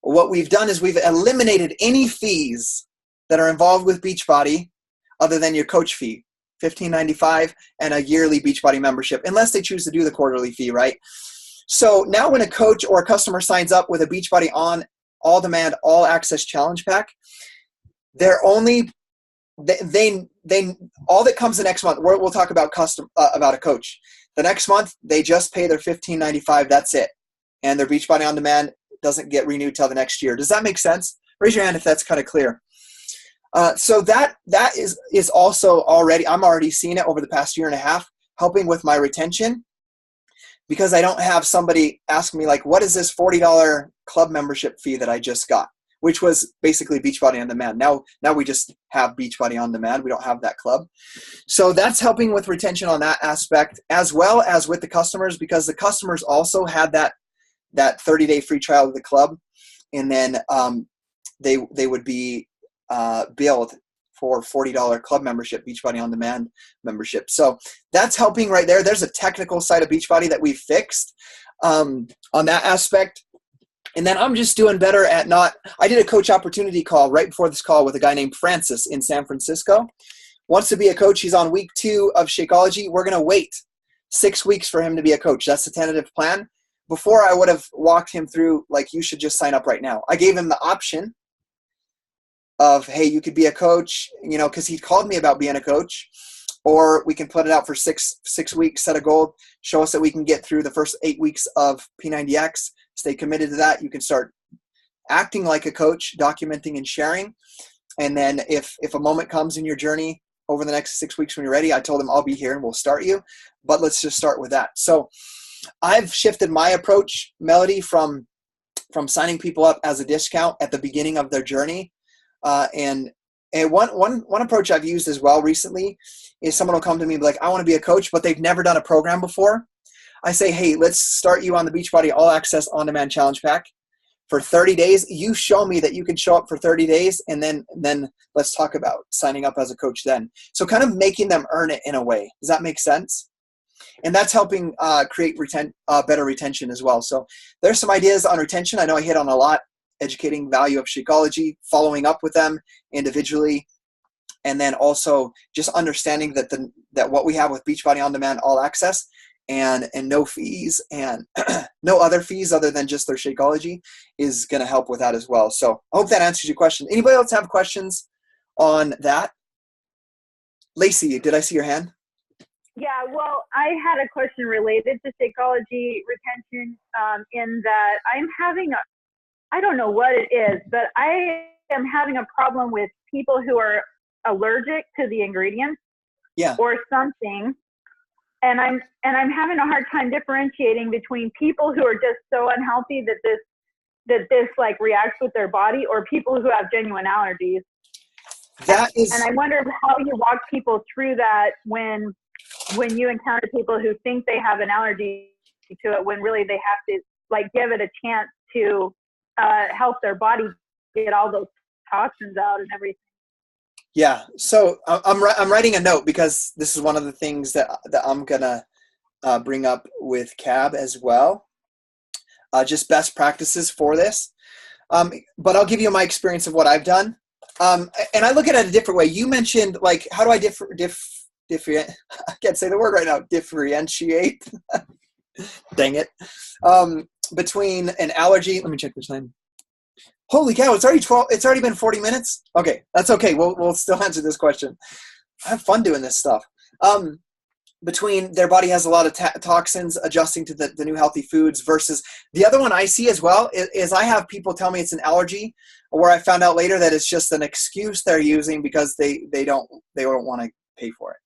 what we've done is we've eliminated any fees that are involved with Beachbody other than your coach fee, $15.95, and a yearly Beachbody membership, unless they choose to do the quarterly fee, right? So now when a coach or a customer signs up with a Beachbody On All Demand All Access Challenge Pack, they're only they all that comes the next month. We'll talk about about a coach. The next month they just pay their $15.95. That's it, and their Beachbody On Demand doesn't get renewed till the next year. Does that make sense? Raise your hand if that's kind of clear. So that is also already, I'm already seeing it over the past year and a half, helping with my retention, because I don't have somebody ask me like, what is this $40 club membership fee that I just got, which was basically Beachbody On Demand. Now we just have Beachbody On Demand. We don't have that club. So that's helping with retention on that aspect, as well as with the customers, because the customers also had that 30-day free trial of the club. And then they would be billed for $40 club membership, Beachbody On Demand membership. So that's helping right there. There's a technical side of Beachbody that we've fixed on that aspect. And then I'm just doing better at I did a coach opportunity call right before this call with a guy named Francis in San Francisco. Wants to be a coach. He's on week 2 of Shakeology. We're going to wait 6 weeks for him to be a coach. That's the tentative plan. Before I would have walked him through, like, you should just sign up right now. I gave him the option of, hey, you could be a coach, because he called me about being a coach, or we can put it out for six weeks, set a goal, show us that we can get through the first 8 weeks of P90X, stay committed to that. You can start acting like a coach, documenting and sharing. And then if a moment comes in your journey over the next 6 weeks when you're ready, I told him I'll be here and we'll start you, but let's just start with that. So I've shifted my approach, Melody, from signing people up as a discount at the beginning of their journey. And one approach I've used as well recently is someone will come to me and be like, I want to be a coach, but they've never done a program before. I say, hey, let's start you on the Beachbody All Access On Demand Challenge Pack for 30 days. You show me that you can show up for 30 days, and then let's talk about signing up as a coach then. So kind of making them earn it in a way. Does that make sense? And that's helping create better retention as well. So there's some ideas on retention. I know I hit on a lot. Educating value of Shakeology, following up with them individually, and then also just understanding that what we have with Beachbody On Demand All Access and no fees and no other fees other than just their Shakeology is going to help with that as well. So I hope that answers your question. Anybody else have questions on that? Lacey, did I see your hand? Yeah, well, I had a question related to Shakeology retention in that I'm having I don't know what it is, but I am having a problem with people who are allergic to the ingredients or something. And I'm having a hard time differentiating between people who are just so unhealthy that this like reacts with their body, or people who have genuine allergies. And I wonder how you walk people through that when you encounter people who think they have an allergy to it, when really they have to like give it a chance to help their body get all those toxins out and everything. Yeah. So I'm writing a note because this is one of the things that I'm gonna bring up with Cab as well. Just best practices for this. But I'll give you my experience of what I've done. And I look at it a different way. You mentioned, like, how do I differentiate? I can't say the word right now. Differentiate. Dang it. Between an allergy. Let me check this time. Holy cow! It's already 12. It's already been 40 minutes. Okay, that's okay. We'll still answer this question. I have fun doing this stuff. Between their body has a lot of toxins, adjusting to the new healthy foods versus the other one I see as well is I have people tell me it's an allergy, where I found out later that it's just an excuse they're using because they don't want to pay for it,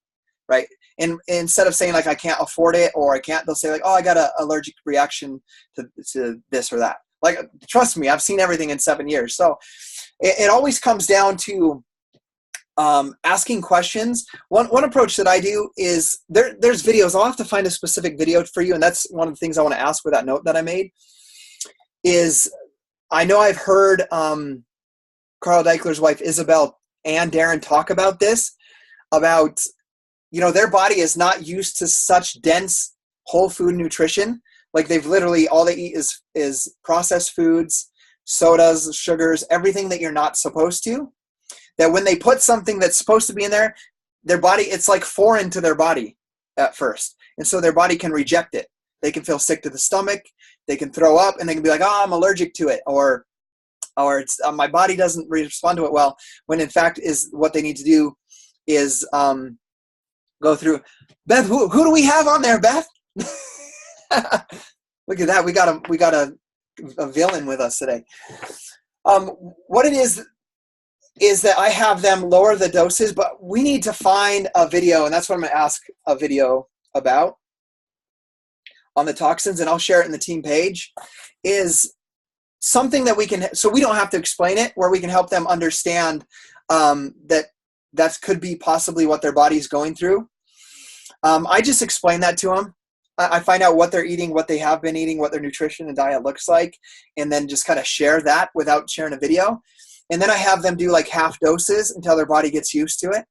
right? And instead of saying like I can't afford it or I can't, they'll say like, oh, I got an allergic reaction to this or that. Like, trust me, I've seen everything in 7 years. So it always comes down to asking questions. One approach that I do is there's videos. I'll have to find a specific video for you. And that's one of the things I want to ask with that note that I made is I know I've heard Carl Deichler's wife, Isabel, and Darren talk about this, about, their body is not used to such dense whole food nutrition. Like they've literally, all they eat is processed foods, sodas, sugars, everything that you're not supposed to. That when they put something that's supposed to be in there, their body, it's like foreign to their body at first. And so their body can reject it. They can feel sick to the stomach. They can throw up and they can be like, oh, I'm allergic to it. Or it's my body doesn't respond to it well. When in fact is what they need to do is go through. Beth, who do we have on there, Beth? Look at that. We got a villain with us today. What it is that I have them lower the doses, but we need to find a video, and that's what I'm going to ask a video about on the toxins, and I'll share it in the team page, is something that we can, so we don't have to explain it, where we can help them understand that could be possibly what their body's going through. I just explain that to them. I find out what they're eating, what they have been eating, what their nutrition and diet looks like, and then just kind of share that without sharing a video. And then I have them do like half doses until their body gets used to it.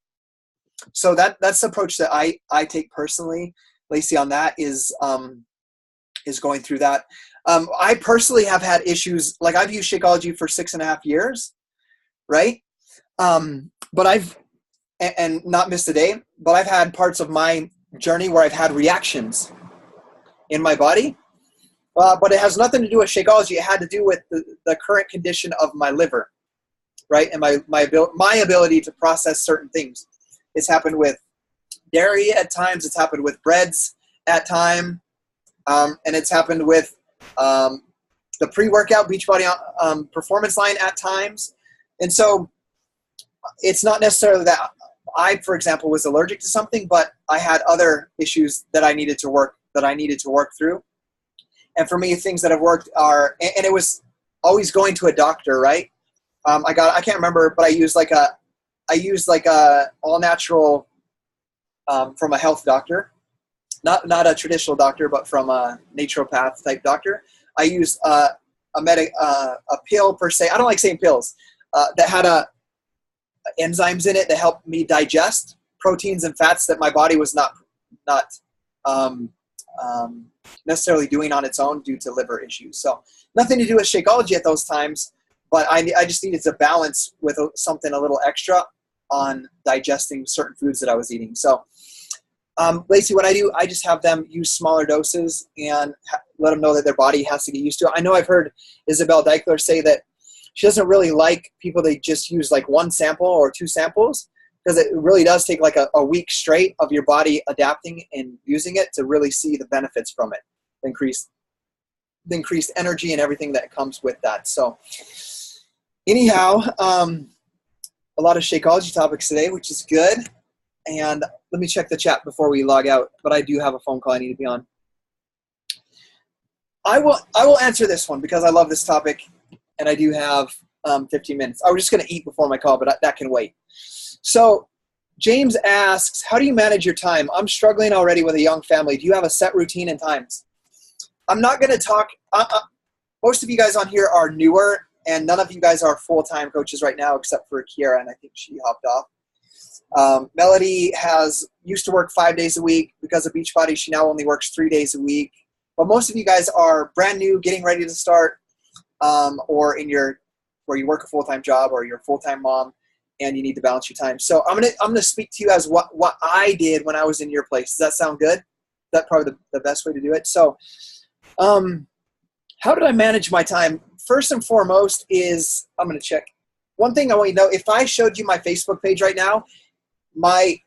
So that's the approach that I take personally. Lacey, on that is going through that. I personally have had issues, like I've used Shakeology for 6.5 years, right? But and not missed a day, but I've had parts of my journey where I've had reactions in my body. But it has nothing to do with Shakeology. It had to do with the current condition of my liver, right? And my ability to process certain things. It's happened with dairy at times. It's happened with breads at time. And it's happened with the pre-workout Beachbody performance line at times. And so it's not necessarily that I, for example, was allergic to something, but I had other issues that I needed to work through. And for me, things that have worked are, and it was always going to a doctor, right? I can't remember, but I used like a all natural from a health doctor, not a traditional doctor, but from a naturopath type doctor. I used a pill per se. I don't like saying pills that had enzymes in it that helped me digest proteins and fats that my body was not necessarily doing on its own due to liver issues. So nothing to do with Shakeology at those times, but I just needed to balance with something a little extra on digesting certain foods that I was eating. So Lacey, what I do, I just have them use smaller doses and let them know that their body has to get used to it. I know I've heard Isabel Deichler say that she doesn't really like people that just use like one sample or two samples, because it really does take like a week straight of your body adapting and using it to really see the benefits from it, the increased energy and everything that comes with that. So anyhow, a lot of Shakeology topics today, which is good. And let me check the chat before we log out, but I do have a phone call I need to be on. I will answer this one because I love this topic, and I do have 15 minutes. I was just going to eat before my call, but that can wait. So James asks, how do you manage your time? I'm struggling already with a young family. Do you have a set routine and times? I'm not going to talk. Most of you guys on here are newer, and none of you guys are full-time coaches right now except for Kiara, and I think she hopped off. Melody used to work 5 days a week. Because of Beachbody, she now only works 3 days a week. But most of you guys are brand new, getting ready to start, or where you work a full-time job, or you're a full-time mom, and you need to balance your time. So I'm gonna speak to you as what I did when I was in your place. Does that sound good? That's probably the best way to do it. So, how did I manage my time? First and foremost is, I'm gonna check. One thing I want you to know: if I showed you my Facebook page right now, my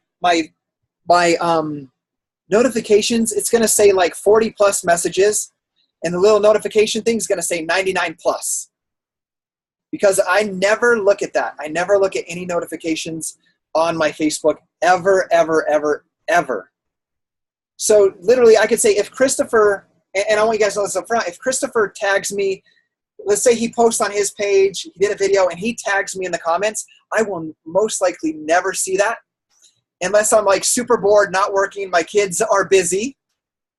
notifications, it's going to say like 40 plus messages, and the little notification thing is going to say 99 plus, because I never look at that. I never look at any notifications on my Facebook ever, ever, ever, ever. So literally I could say if Christopher, and I want you guys to know this up front, if Christopher tags me, let's say he posts on his page, he did a video and he tags me in the comments, I will most likely never see that. Unless I'm like super bored, not working, my kids are busy.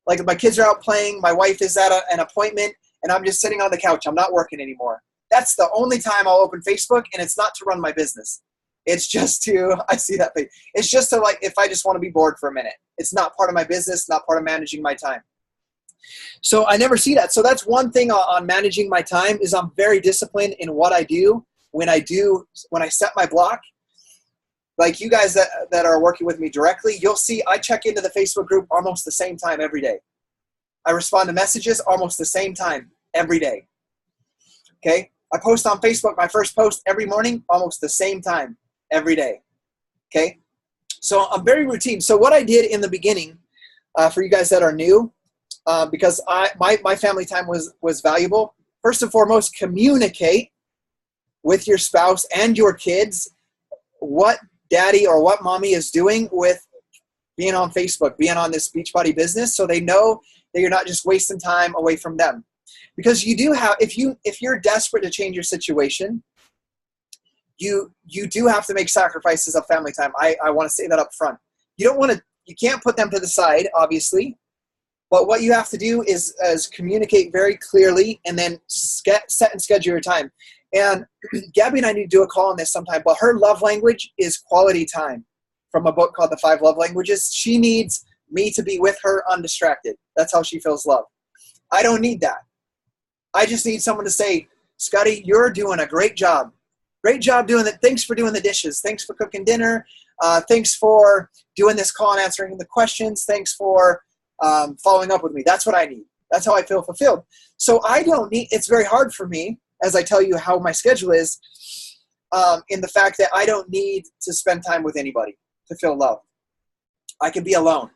Like if my kids are out playing, my wife is at an appointment, and I'm just sitting on the couch. I'm not working anymore. That's the only time I'll open Facebook, and it's not to run my business. It's just I see that thing. It's just to like, if I just want to be bored for a minute. It's not part of my business, not part of managing my time. So I never see that. So that's one thing on managing my time is I'm very disciplined in what I do. When I set my block. Like you guys that are working with me directly, you'll see I check into the Facebook group almost the same time every day. I respond to messages almost the same time every day. Okay? I post on Facebook my first post every morning almost the same time every day. Okay? So I'm very routine. So what I did in the beginning, for you guys that are new, because my family time was valuable, first and foremost, communicate with your spouse and your kids what daddy or what mommy is doing with being on Facebook, being on this Beachbody business, so they know that you're not just wasting time away from them. Because you do have, if you're desperate to change your situation, you do have to make sacrifices of family time. I want to say that up front. You can't put them to the side, obviously, but what you have to do is communicate very clearly and then set and schedule your time. And Gabby and I need to do a call on this sometime, but her love language is quality time, from a book called The 5 Love Languages. She needs me to be with her undistracted. That's how she feels love. I don't need that. I just need someone to say, Scottie, you're doing a great job. Great job doing that. Thanks for doing the dishes. Thanks for cooking dinner. Thanks for doing this call and answering the questions. Thanks for following up with me. That's what I need. That's how I feel fulfilled. So I don't need, it's very hard for me, as I tell you how my schedule is, in the fact that I don't need to spend time with anybody to feel love. I can be alone.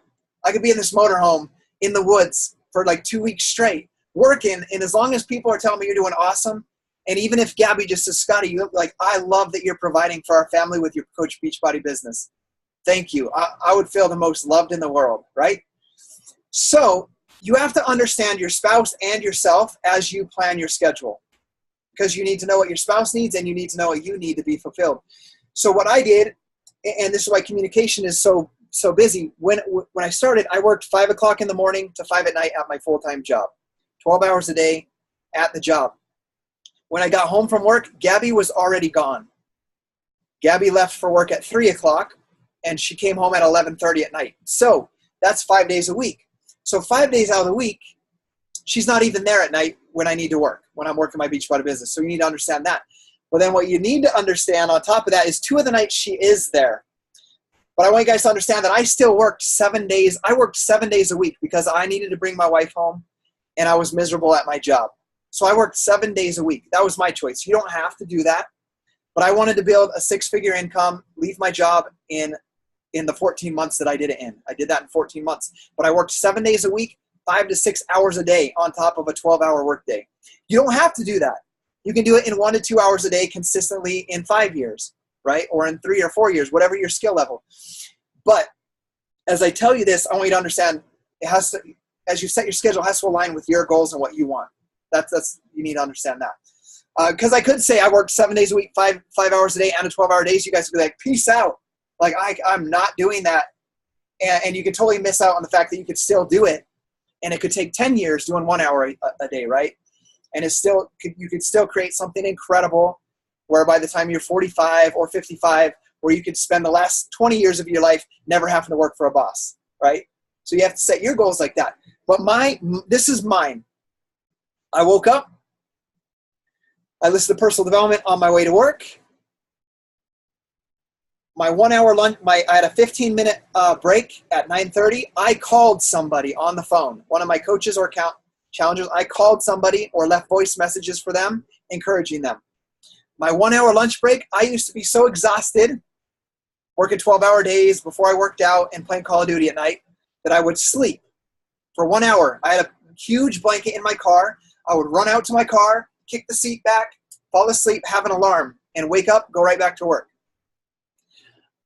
I could be in this motorhome in the woods for like 2 weeks straight, working, and as long as people are telling me you're doing awesome, and even if Gabby just says, Scottie, you look like, I love that you're providing for our family with your Coach Beachbody business. Thank you. I would feel the most loved in the world, right? So you have to understand your spouse and yourself as you plan your schedule, because you need to know what your spouse needs and you need to know what you need to be fulfilled. So what I did, and this is why communication is so busy, when I started, I worked 5 o'clock in the morning to 5 at night at my full-time job, 12 hours a day at the job. When I got home from work, Gabby was already gone. Gabby left for work at 3 o'clock, and she came home at 11:30 at night. So that's 5 days a week. So 5 days out of the week, she's not even there at night when I need to work, when I'm working my Beachbody business. So you need to understand that. But then what you need to understand on top of that is 2 of the nights she is there. But I want you guys to understand that I still worked 7 days. I worked 7 days a week because I needed to bring my wife home, and I was miserable at my job. So I worked 7 days a week. That was my choice. You don't have to do that. But I wanted to build a 6-figure income, leave my job in the 14 months that I did it in. I did that in 14 months. But I worked 7 days a week, 5 to 6 hours a day on top of a 12-hour workday. You don't have to do that. You can do it in 1 to 2 hours a day consistently in 5 years, right? Or in 3 or 4 years, whatever your skill level. But as I tell you this, I want you to understand, it has to, as you set your schedule, it has to align with your goals and what you want. That's you need to understand that. Because I could say I worked 7 days a week, 5 hours a day, and a 12-hour days. You guys would be like, peace out. Like I'm not doing that. And you could totally miss out on the fact that you could still do it And it could take 10 years doing 1 hour a day, right? And you could still create something incredible where by the time you're 45 or 55, where you could spend the last 20 years of your life never having to work for a boss, right? So you have to set your goals like that. But this is mine. I woke up. I listened to personal development on my way to work. My 1 hour lunch, I had a 15-minute break at 9:30. I called somebody on the phone, one of my coaches or challengers. I called somebody or left voice messages for them, encouraging them. My 1 hour lunch break, I used to be so exhausted, working 12-hour days before I worked out and playing Call of Duty at night, that I would sleep for 1 hour. I had a huge blanket in my car. I would run out to my car, kick the seat back, fall asleep, have an alarm, and wake up, go right back to work.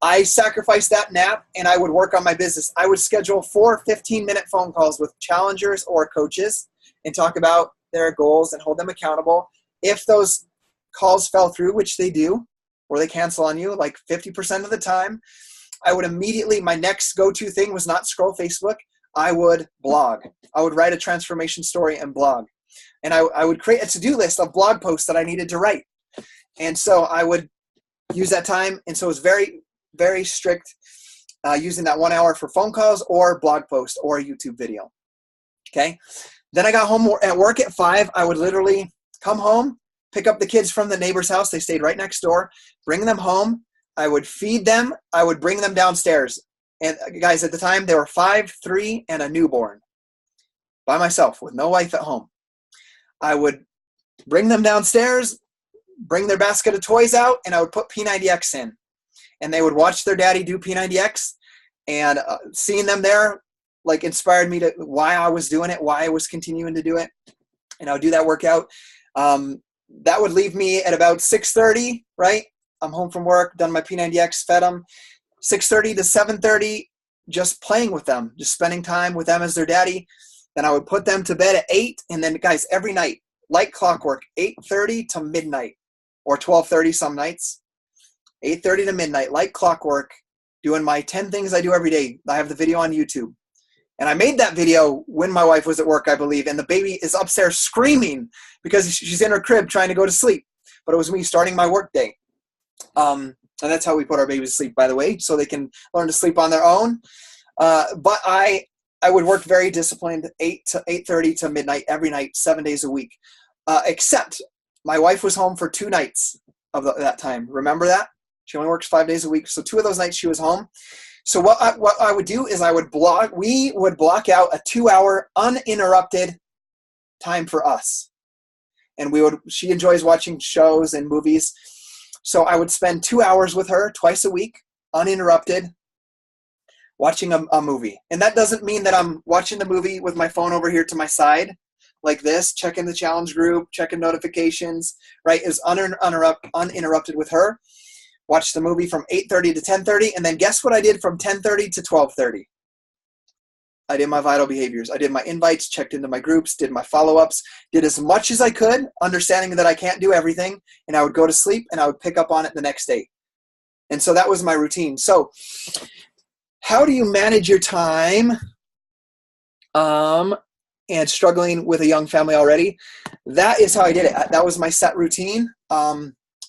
I sacrificed that nap, and I would work on my business. I would schedule 4 15-minute phone calls with challengers or coaches and talk about their goals and hold them accountable. If those calls fell through, which they do, or they cancel on you like 50% of the time, I would immediately, my next go-to thing was not scroll Facebook. I would blog. I would write a transformation story and blog. And I would create a to-do list of blog posts that I needed to write. And so I would use that time. And so it was very, very strict using that 1 hour for phone calls or blog post or a YouTube video. Okay. Then I got home at work at 5. I would literally come home, pick up the kids from the neighbor's house. They stayed right next door, bring them home. I would feed them. I would bring them downstairs. And guys, at the time, they were 5, 3, and a newborn by myself with no wife at home. I would bring them downstairs, bring their basket of toys out, and I would put P90X in. And they would watch their daddy do P90X, and seeing them there like inspired me to why I was doing it, why I was continuing to do it. And I would do that workout. That would leave me at about 6:30, right? I'm home from work, done my P90X, fed them. 6:30 to 7:30, just playing with them, just spending time with them as their daddy. Then I would put them to bed at 8. And then, guys, every night, like clockwork, 8:30 to midnight or 12:30 some nights. 8:30 to midnight, like clockwork, doing my 10 things I do every day. I have the video on YouTube. And I made that video when my wife was at work, I believe, and the baby is upstairs screaming because she's in her crib trying to go to sleep. But it was me starting my work day. And that's how we put our babies to sleep, by the way, so they can learn to sleep on their own. But I would work very disciplined, 8 to 8:30 to midnight every night, 7 days a week. Except my wife was home for 2 nights of that time. Remember that? She only works 5 days a week. So 2 of those nights she was home. So what I would do is we would block out a 2-hour uninterrupted time for us. And she enjoys watching shows and movies. So I would spend 2 hours with her twice a week, uninterrupted, watching a movie. And that doesn't mean that I'm watching the movie with my phone over here to my side, like this, checking the challenge group, checking notifications, right? Is uninterrupted with her. Watched the movie from 8:30 to 10:30. And then guess what I did from 10:30 to 12:30? I did my vital behaviors. I did my invites, checked into my groups, did my follow-ups, did as much as I could, understanding that I can't do everything, and I would go to sleep and I would pick up on it the next day. And so that was my routine. So how do you manage your time and struggling with a young family already? That is how I did it. That was my set routine.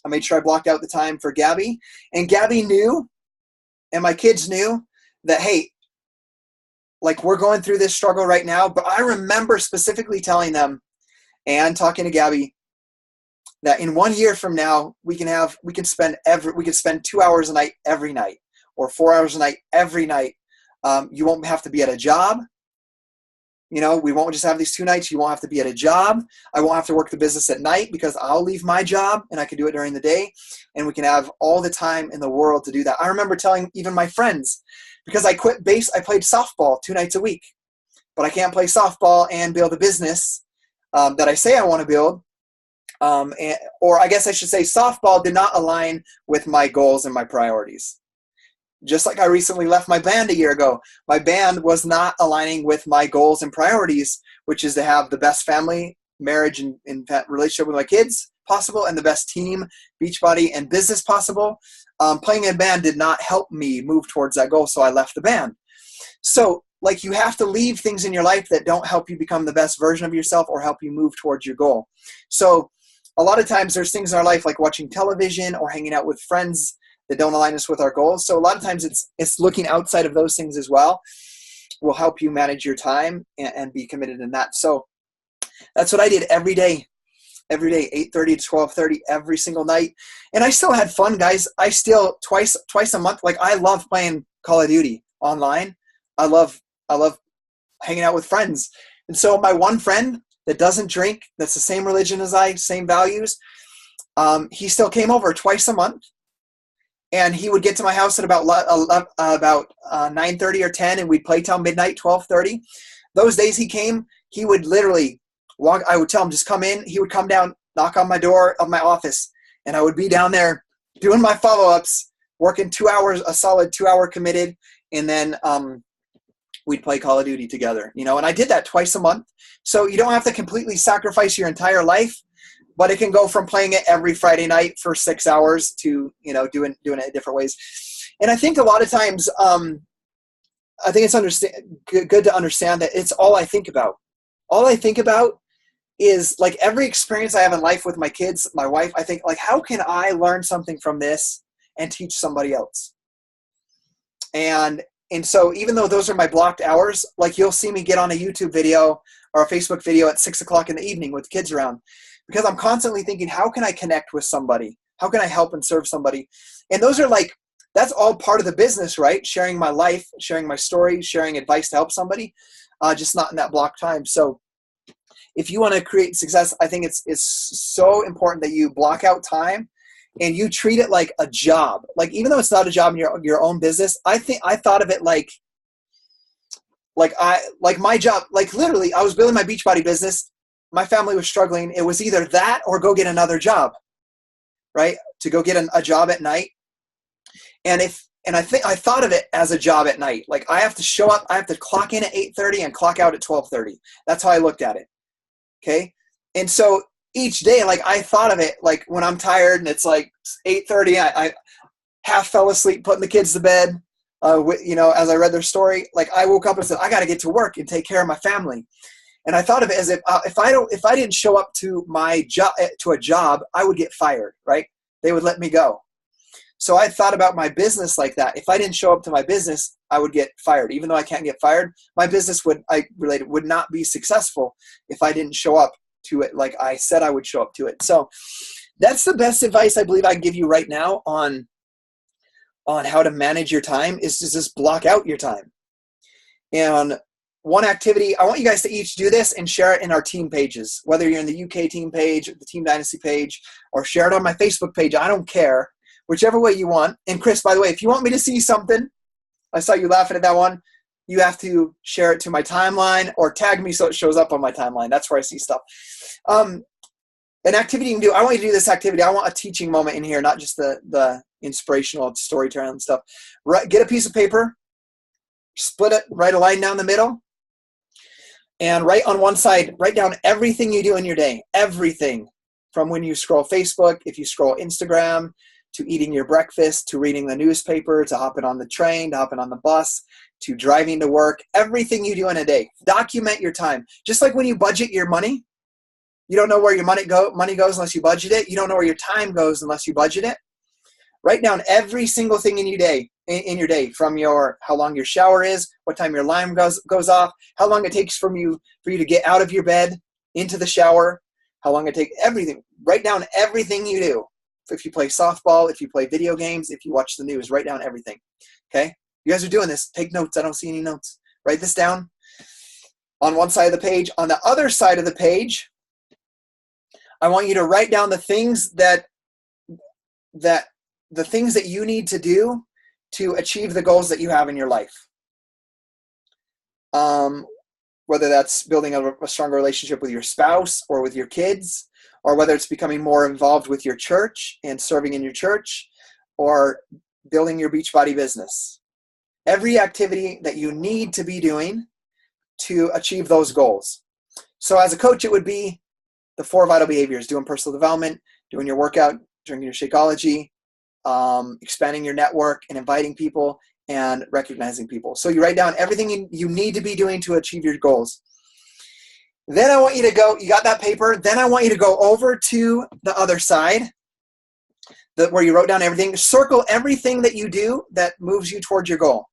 I made sure I blocked out the time for Gabby. And Gabby knew, and my kids knew, that, hey, like, we're going through this struggle right now. But I remember specifically telling them and talking to Gabby that in 1 year from now, we can spend 2 hours a night every night, or 4 hours a night every night. You won't have to be at a job. We won't just have these 2 nights. You won't have to be at a job. I won't have to work the business at night because I'll leave my job and I can do it during the day. And we can have all the time in the world to do that. I remember telling even my friends, because I quit I played softball 2 nights a week, but I can't play softball and build a business that I say I want to build. Or I guess I should say softball did not align with my goals and my priorities. Just like I recently left my band a year ago. My band was not aligning with my goals and priorities, which is to have the best family, marriage, and relationship with my kids possible, and the best team, Beachbody, and business possible. Playing in a band did not help me move towards that goal, so I left the band. So like you have to leave things in your life that don't help you become the best version of yourself or help you move towards your goal. So a lot of times there's things in our life like watching television or hanging out with friends that don't align us with our goals. So a lot of times it's looking outside of those things as well will help you manage your time and be committed in that. So that's what I did every day, 8:30 to 12:30 every single night. And I still had fun, guys. I still twice a month, like I love playing Call of Duty online. I love hanging out with friends. And so my one friend that doesn't drink, that's the same religion as I, same values, he still came over twice a month. And he would get to my house at about 9:30 or 10, and we'd play till midnight, 12:30. Those days he came, he would literally walk. I would tell him, just come in. He would come down, knock on my door of my office, and I would be down there doing my follow-ups, working 2 hours, a solid 2 hour committed, and then we'd play Call of Duty together, you know. And I did that twice a month. So you don't have to completely sacrifice your entire life, but it can go from playing it every Friday night for 6 hours to, you know, doing it in different ways. And I think a lot of times, I think it's good to understand that it's all I think about. All I think about is, like, every experience I have in life with my kids, my wife, I think, like, how can I learn something from this and teach somebody else? And so even though those are my blocked hours, like, you'll see me get on a YouTube video or a Facebook video at 6 o'clock in the evening with the kids around, because I'm constantly thinking, how can I connect with somebody? How can I help and serve somebody? And those are, like, that's all part of the business, right? Sharing my life, sharing my story, sharing advice to help somebody, just not in that block time. So if you want to create success, I think it's so important that you block out time and you treat it like a job. Like, even though it's not a job in your own business, I thought of it like my job. Like, literally, I was building my Beachbody business. My family was struggling. It was either that or go get another job, right? To go get a job at night. And I thought of it as a job at night. Like, I have to show up, I have to clock in at 8:30 and clock out at 12:30. That's how I looked at it. Okay. And so each day, like, I thought of it like, when I'm tired and it's like 8:30, I half fell asleep putting the kids to bed, you know, as I read their story. Like, I woke up and said, I got to get to work and take care of my family. And I thought of it as if I didn't show up to my job, to a job, I would get fired, right? They would let me go. So I thought about my business like that. If I didn't show up to my business, I would get fired. Even though I can't get fired, my business would not be successful if I didn't show up to it like I said I would show up to it. So that's the best advice I believe I can give you right now on how to manage your time, is to just block out your time. And one activity, I want you guys to each do this and share it in our team pages, whether you're in the UK team page, the Team Dynasty page, or share it on my Facebook page. I don't care. Whichever way you want. And Chris, by the way, if you want me to see something, I saw you laughing at that one, you have to share it to my timeline or tag me so it shows up on my timeline. That's where I see stuff. An activity you can do, I want you to do this activity. I want a teaching moment in here, not just the inspirational storytelling stuff. Get a piece of paper, split it, write a line down the middle, and write on one side, write down everything you do in your day, everything, from when you scroll Facebook, if you scroll Instagram, to eating your breakfast, to reading the newspaper, to hopping on the train, to hopping on the bus, to driving to work, everything you do in a day. Document your time. Just like when you budget your money, you don't know where your money goes unless you budget it. You don't know where your time goes unless you budget it. Write down every single thing in your day, from how long your shower is, what time your alarm goes off, how long it takes for you to get out of your bed into the shower, how long it takes, everything. Write down everything you do. If you play softball, if you play video games, if you watch the news, write down everything. Okay? You guys are doing this. Take notes. I don't see any notes. Write this down on one side of the page. On the other side of the page, I want you to write down the things that you need to do to achieve the goals that you have in your life. Whether that's building a stronger relationship with your spouse or with your kids, or whether it's becoming more involved with your church and serving in your church, or building your Beachbody business. Every activity that you need to be doing to achieve those goals. So as a coach, it would be the 4 vital behaviors: doing personal development, doing your workout, drinking your Shakeology, expanding your network and inviting people, and recognizing people. So you write down everything you need to be doing to achieve your goals. Then I want you to go, you got that paper, then I want you to go over to the other side where you wrote down everything. Circle everything that you do that moves you towards your goal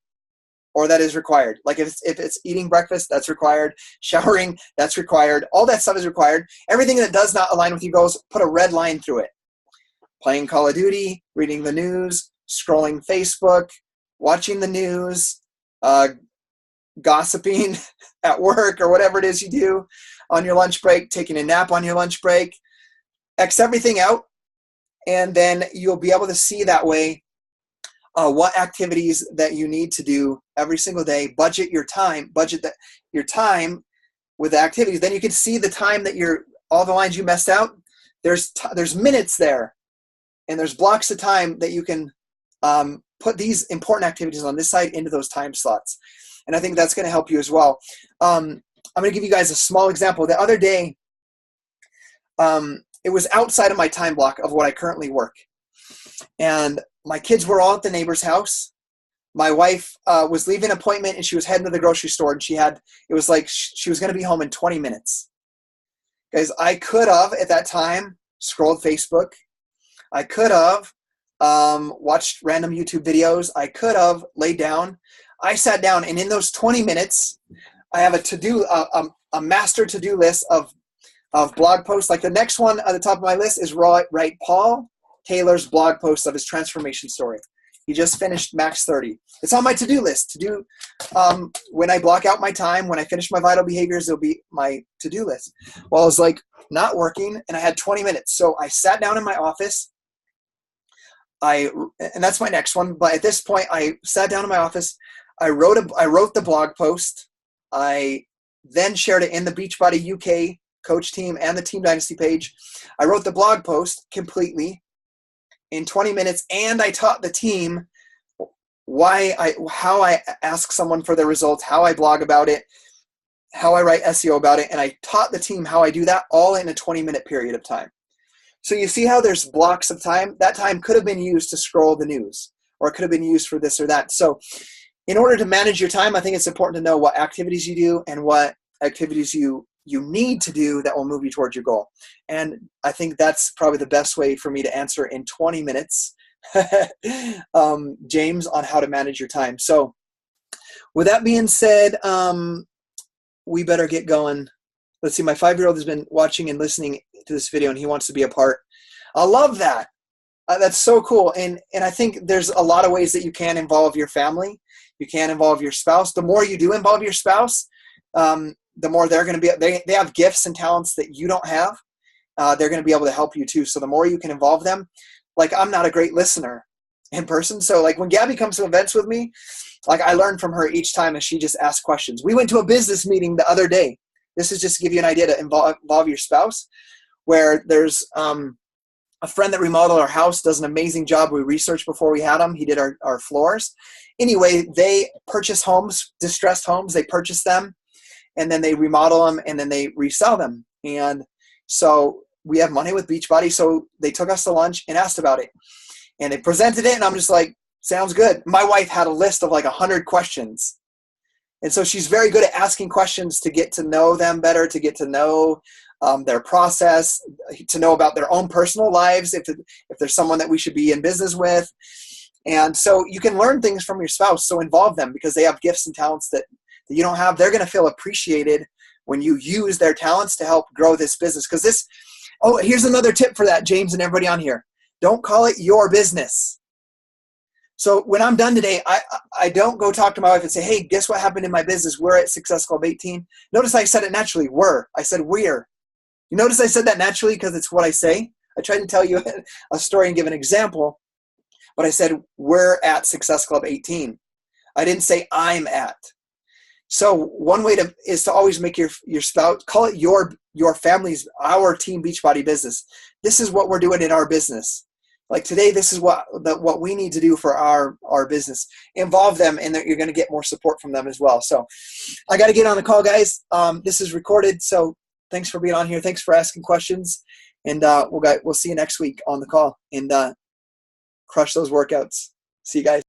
or that is required. Like if it's eating breakfast, that's required. Showering, that's required. All that stuff is required. Everything that does not align with your goals, put a red line through it. Playing Call of Duty, reading the news, scrolling Facebook, watching the news, gossiping at work or whatever it is you do on your lunch break, taking a nap on your lunch break. X everything out, and then you'll be able to see that way what activities that you need to do every single day. Budget your time with the activities. Then you can see the time that all the lines you messed out. There's minutes there, and there's blocks of time that you can put these important activities on this side into those time slots. And I think that's going to help you as well. I'm going to give you guys a small example. The other day, it was outside of my time block of what I currently work. And my kids were all at the neighbor's house. My wife was leaving an appointment and she was heading to the grocery store, and it was like she was going to be home in 20 minutes. Guys, I could have at that time scrolled Facebook. I could have watched random YouTube videos. I could have laid down. I sat down, and in those 20 minutes, I have a master to-do list of blog posts. Like the next one at the top of my list is write Paul Taylor's blog post of his transformation story. He just finished Max 30. It's on my to-do list to do when I block out my time. When I finish my vital behaviors, it'll be my to-do list. Well, I was like not working, and I had 20 minutes. So I sat down in my office. And that's my next one. But at this point, I sat down in my office. I wrote the blog post. I then shared it in the Beachbody UK coach team and the Team Dynasty page. I wrote the blog post completely in 20 minutes, and I taught the team how I ask someone for their results, how I blog about it, how I write SEO about it, and I taught the team how I do that all in a 20-minute period of time. So you see how there's blocks of time. That time could have been used to scroll the news, or it could have been used for this or that. So in order to manage your time, I think it's important to know what activities you do and what activities you need to do that will move you towards your goal. And I think that's probably the best way for me to answer in 20 minutes, James, on how to manage your time. So with that being said, we better get going. Let's see, my 5-year-old has been watching and listening to this video, and he wants to be a part. I love that. That's so cool. And I think there's a lot of ways that you can involve your family. You can involve your spouse. The more you do involve your spouse, the more they're going to be, they have gifts and talents that you don't have. They're going to be able to help you too. So the more you can involve them, like I'm not a great listener in person. So like when Gabby comes to events with me, like I learn from her each time as she just asks questions. We went to a business meeting the other day. This is just to give you an idea to involve your spouse, where there's a friend that remodeled our house, does an amazing job. We researched before we had him. He did our floors. Anyway, they purchase homes, distressed homes. They purchase them, and then they remodel them, and then they resell them. And so we have money with Beachbody. So they took us to lunch and asked about it. And they presented it, and I'm just like, sounds good. My wife had a list of like 100 questions. And so she's very good at asking questions to get to know them better, to get to know their process, to know about their own personal lives, if there's someone that we should be in business with. And so you can learn things from your spouse. So involve them, because they have gifts and talents that you don't have. They're going to feel appreciated when you use their talents to help grow this business. Because here's another tip for that, James, and everybody on here. Don't call it your business. So when I'm done today, I don't go talk to my wife and say, hey, guess what happened in my business? We're at Success Club 18. Notice I said it naturally. I said we're. You notice I said that naturally because it's what I say. I tried to tell you a story and give an example, but I said we're at Success Club 18. I didn't say I'm at. So one way is to always make your spouse, call it your family's, our Team Beachbody business. This is what we're doing in our business. Like today, this is what we need to do for our business. Involve them, and you're going to get more support from them as well. So I got to get on the call, guys. This is recorded, so thanks for being on here. Thanks for asking questions, and we'll see you next week on the call, and crush those workouts. See you guys.